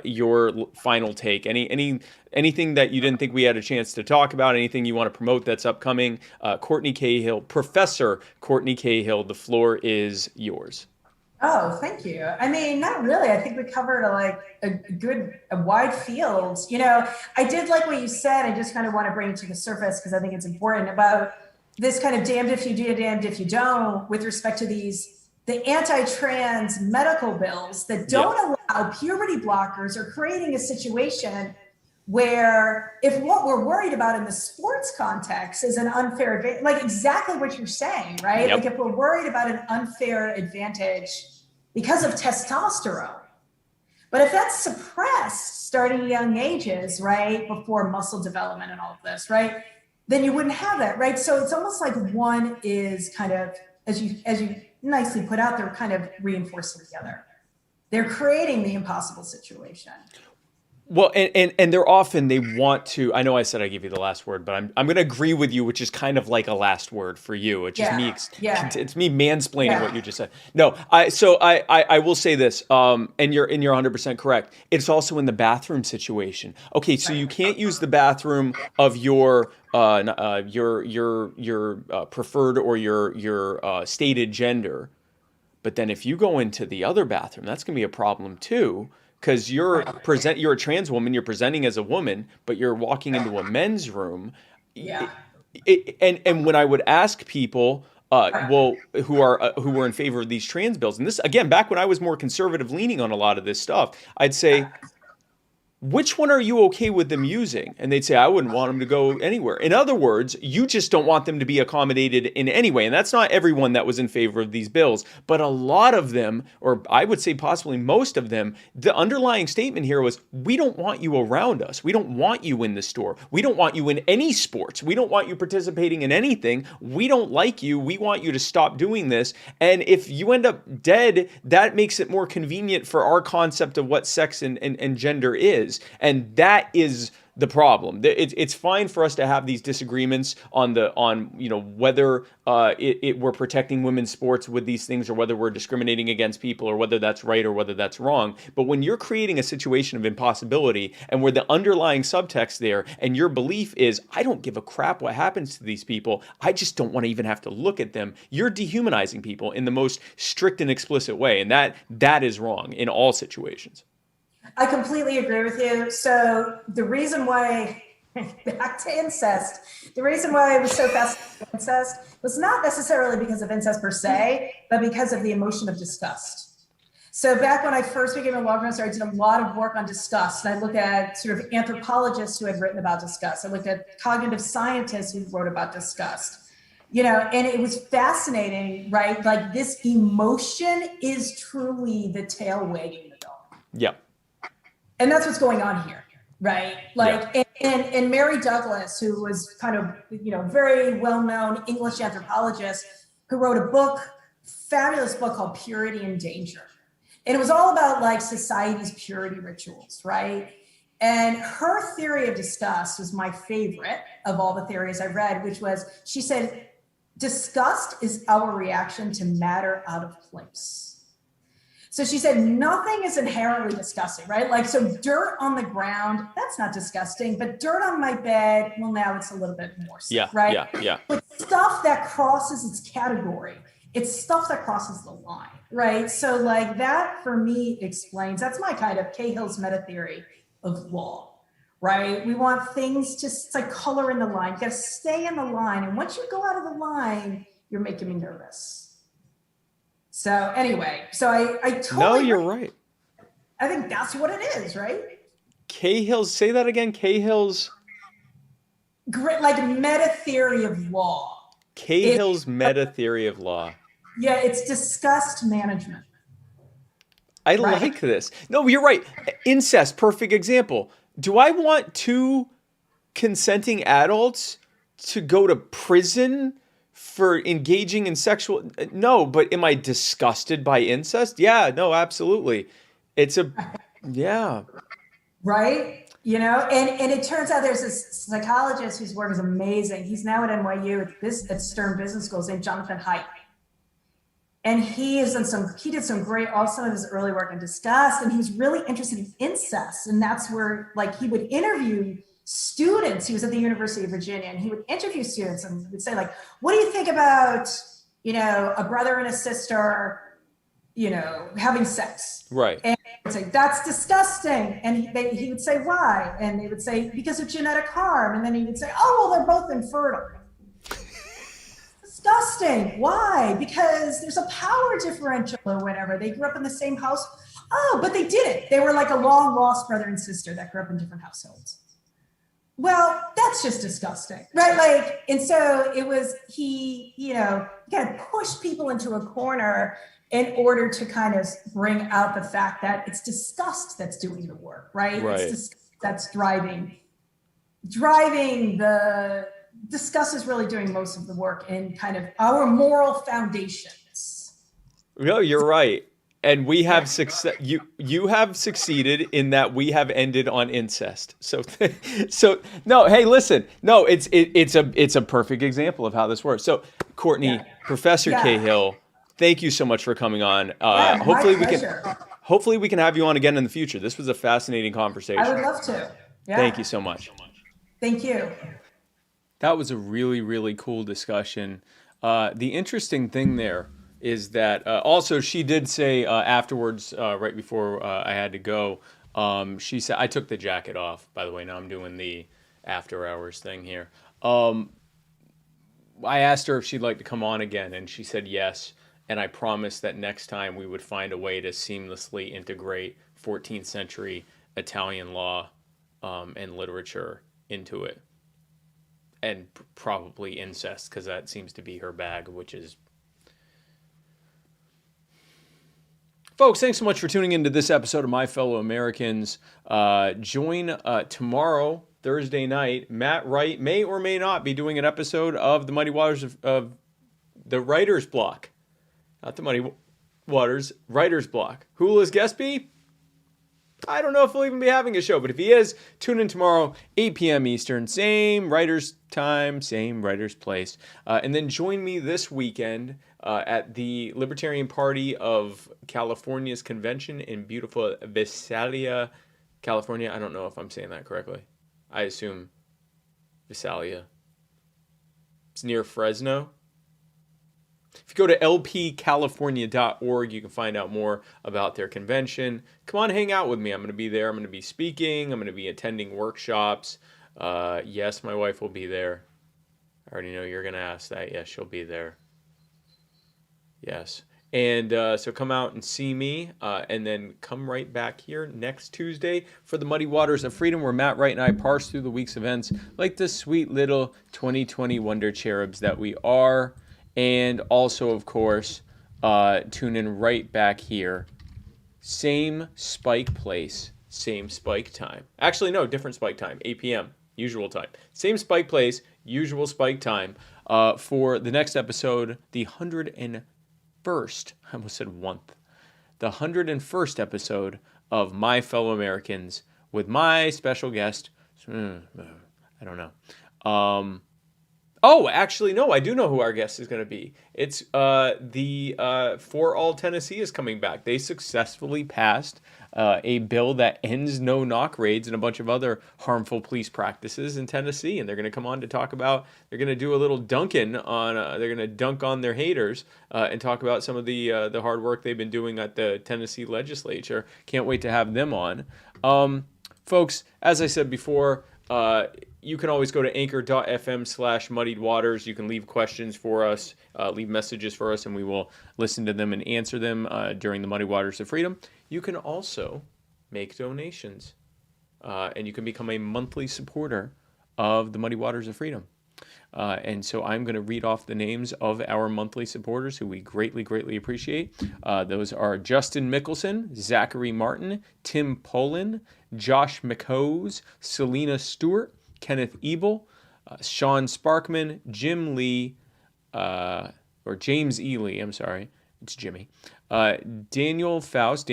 your final take. Anything that you didn't think we had a chance to talk about, anything you want to promote that's upcoming. Courtney Cahill, Professor Courtney Cahill, the floor is yours. Oh, thank you. I mean, not really. I think we covered a wide field. You know, I did like what you said. I just kind of want to bring it to the surface because I think it's important about this kind of damned if you do, damned if you don't, with respect to the anti-trans medical bills that don't allow puberty blockers, are creating a situation where if what we're worried about in the sports context is an unfair advantage, like exactly what you're saying, right? Yep. Like if we're worried about an unfair advantage because of testosterone, but if that's suppressed starting at young ages, right, before muscle development and all of this, right, then you wouldn't have that, right? So it's almost like one is kind of, as you nicely put out, they're kind of reinforcing the other. They're creating the impossible situation. Well, and they're often, they want to, I know I said I give you the last word, but I'm going to agree with you, which is kind of like a last word for you. It's just it's me mansplaining what you just said. No, I will say this, and you're 100% correct. It's also in the bathroom situation. Okay, so you can't use the bathroom of your preferred or your stated gender, but then if you go into the other bathroom, that's going to be a problem too. Because you're a trans woman, you're presenting as a woman, but you're walking into a men's room. Yeah. And when I would ask people, who are in favor of these trans bills, and this again, back when I was more conservative leaning on a lot of this stuff, I'd say, which one are you okay with them using? And they'd say, I wouldn't want them to go anywhere. In other words, you just don't want them to be accommodated in any way. And that's not everyone that was in favor of these bills, but a lot of them, or I would say possibly most of them, the underlying statement here was, we don't want you around us. We don't want you in the store. We don't want you in any sports. We don't want you participating in anything. We don't like you. We want you to stop doing this. And if you end up dead, that makes it more convenient for our concept of what sex and gender is. And that is the problem. It's fine for us to have these disagreements on whether we're protecting women's sports with these things, or whether we're discriminating against people, or whether that's right or whether that's wrong. But when you're creating a situation of impossibility, and where the underlying subtext there and your belief is, I don't give a crap what happens to these people, I just don't want to even have to look at them, you're dehumanizing people in the most strict and explicit way, and that is wrong in all situations. I completely agree with you. So the reason why, back to incest, the reason why I was so fascinated with incest was not necessarily because of incest per se, but because of the emotion of disgust. So back when I first became a law professor, I did a lot of work on disgust. And I looked at sort of anthropologists who had written about disgust. I looked at cognitive scientists who wrote about disgust. And it was fascinating, right? Like, this emotion is truly the tail wagging the dog. Yeah. And that's what's going on here, right? And Mary Douglas, who was kind of, very well-known English anthropologist, who wrote a book, fabulous book called Purity and Danger. And it was all about like society's purity rituals, right? And her theory of disgust was my favorite of all the theories I read, which was, she said, disgust is our reaction to matter out of place. So she said, nothing is inherently disgusting, right? Like, so dirt on the ground, that's not disgusting, but dirt on my bed, well, now it's a little bit more so, right? Yeah. But stuff that crosses its category, it's stuff that crosses the line, right? So like, that for me explains, that's my kind of Cahill's meta theory of law, right? We want things to, it's like color in the line. You gotta stay in the line. And once you go out of the line, you're making me nervous. So anyway, so I totally. No, you're right. I think that's what it is, right? Cahill's, say that again. Cahill's. Like meta theory of law. Cahill's meta theory of law. Yeah, it's disgust management. I like this. No, you're right. Incest, perfect example. Do I want two consenting adults to go to prison for engaging in sexual? No, but am I disgusted by incest? Yeah, no, absolutely. Yeah. Right? And it turns out there's this psychologist whose work is amazing. He's now at NYU at Stern Business School, named Jonathan Haidt. And he did some great, some of his early work on disgust, and he was really interested in incest. And that's where, like, he would interview students. He was at the University of Virginia, and he would interview students and would say, like, what do you think about, a brother and a sister, having sex? Right. And he'd say, that's disgusting. And he would say, why? And they would say, because of genetic harm. And then he would say, oh, well, they're both infertile. Disgusting. Why? Because there's a power differential or whatever. They grew up in the same house. Oh, but they didn't. They were like a long lost brother and sister that grew up in different households. Well, that's just disgusting, right? Like, and so it was, he kind of pushed people into a corner in order to kind of bring out the fact that it's disgust that's doing the work, right? It's disgust that's driving the. Disgust is really doing most of the work in kind of our moral foundations. No, you're right. And we have success. You have succeeded in that we have ended on incest. So no. Hey, listen. No, it's a perfect example of how this works. So, Courtney, Professor Cahill, thank you so much for coming on. Hopefully we can have you on again in the future. This was a fascinating conversation. I would love to. Yeah. Thank you so much. Thank you. That was a really, really cool discussion. The interesting thing there is that also she did say afterwards, right before I had to go, she said, I took the jacket off, by the way. Now I'm doing the after hours thing here. I asked her if she'd like to come on again, and she said yes. And I promised that next time we would find a way to seamlessly integrate 14th century Italian law and literature into it. And probably incest, because that seems to be her bag, which is... Folks, thanks so much for tuning into this episode of My Fellow Americans. Join tomorrow, Thursday night. Matt Wright may or may not be doing an episode of The Muddy Waters of the Writer's Block. Not The Muddy Waters, Writer's Block. Who will his guest be? I don't know if we'll even be having a show, but if he is, tune in tomorrow, 8 p.m. Eastern, same writer's time, same writer's place. And then join me this weekend at the Libertarian Party of California's convention in beautiful Visalia, California. I don't know if I'm saying that correctly. I assume Visalia. It's near Fresno. If you go to lpcalifornia.org, you can find out more about their convention. Come on, hang out with me. I'm going to be there. I'm going to be speaking. I'm going to be attending workshops. Yes, my wife will be there. I already know you're going to ask that. Yes, she'll be there. Yes. And so come out and see me, and then come right back here next Tuesday for the Muddy Waters of Freedom, where Matt Wright and I parse through the week's events like the sweet little 2020 wonder cherubs that we are. And also, of course, tune in right back here. Same Spike place, same Spike time. Actually, no, different Spike time, 8 p.m., usual time. Same Spike place, usual Spike time for the next episode, the 101st, I almost said the 101st episode of My Fellow Americans with my special guest, I don't know. Oh, actually, no, I do know who our guest is going to be. It's For All Tennessee is coming back. They successfully passed a bill that ends no-knock raids and a bunch of other harmful police practices in Tennessee. And they're going to come on to talk about, they're going to do a little dunking on, they're going to dunk on their haters and talk about some of the hard work they've been doing at the Tennessee legislature. Can't wait to have them on. Folks, as I said before, you can always go to anchor.fm/muddiedwaters. You can leave questions for us, leave messages for us, and we will listen to them and answer them during the Muddy Waters of Freedom. You can also make donations, and you can become a monthly supporter of the Muddy Waters of Freedom. And so I'm going to read off the names of our monthly supporters who we greatly, greatly appreciate. Those are Justin Mickelson, Zachary Martin, Tim Poland, Josh McHose, Selena Stewart, Kenneth Ebel, Sean Sparkman, Jim Lee, or James E. Lee, I'm sorry, it's Jimmy, Dan Faust,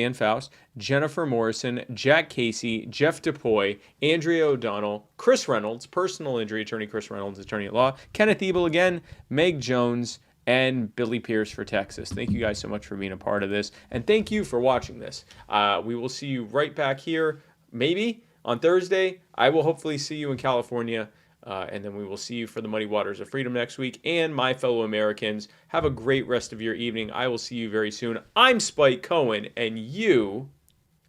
Jennifer Morrison, Jack Casey, Jeff DePoy, Andrea O'Donnell, Chris Reynolds, personal injury attorney Chris Reynolds, attorney at law, Kenneth Ebel again, Meg Jones, and Billy Pierce for Texas. Thank you guys so much for being a part of this, and thank you for watching this. We will see you right back here, maybe on Thursday. I will hopefully see you in California, and then we will see you for the Muddy Waters of Freedom next week. And my fellow Americans, have a great rest of your evening. I will see you very soon. I'm Spike Cohen, and you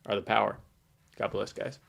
are the power. God bless, guys.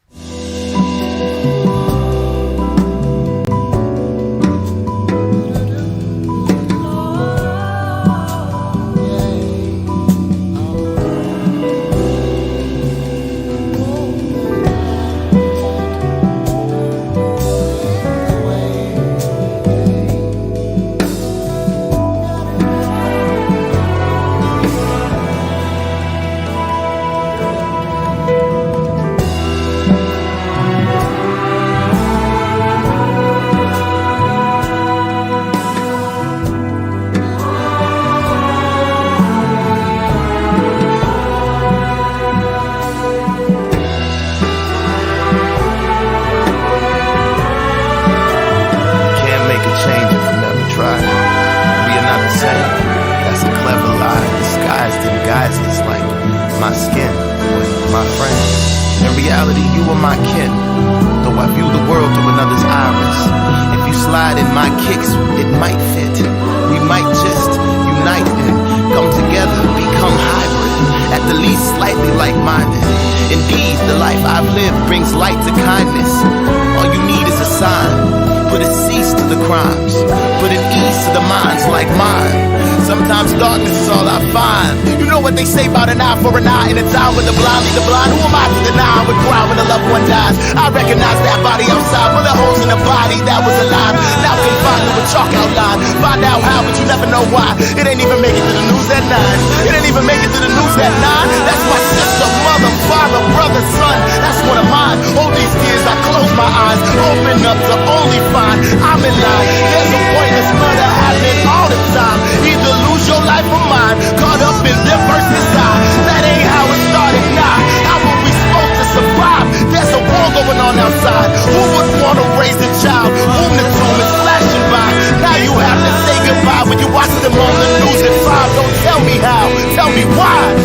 They say about an eye for an eye in a time when the blind lead the blind. Who am I to deny I would cry when a loved one dies? I recognize that body outside, bullet holes in the body that was alive. Now confined to a chalk outline. Find out how, but you never know why. It ain't even make it to the news at 9. It ain't even make it to the news at 9. That's my sister, mother, father, brother, son. That's one of mine. All these years I close my eyes, open up to only find I'm in line. There's a pointless murder happening all the time. Either lose your life or mine. Caught up in them versus I. That ain't how it started, nah. How were we supposed to survive? side. Who would want to raise a child? Whom the tomb is flashing by. Now you have to say goodbye when you watch them on the news at 5. Don't tell me how, tell me why.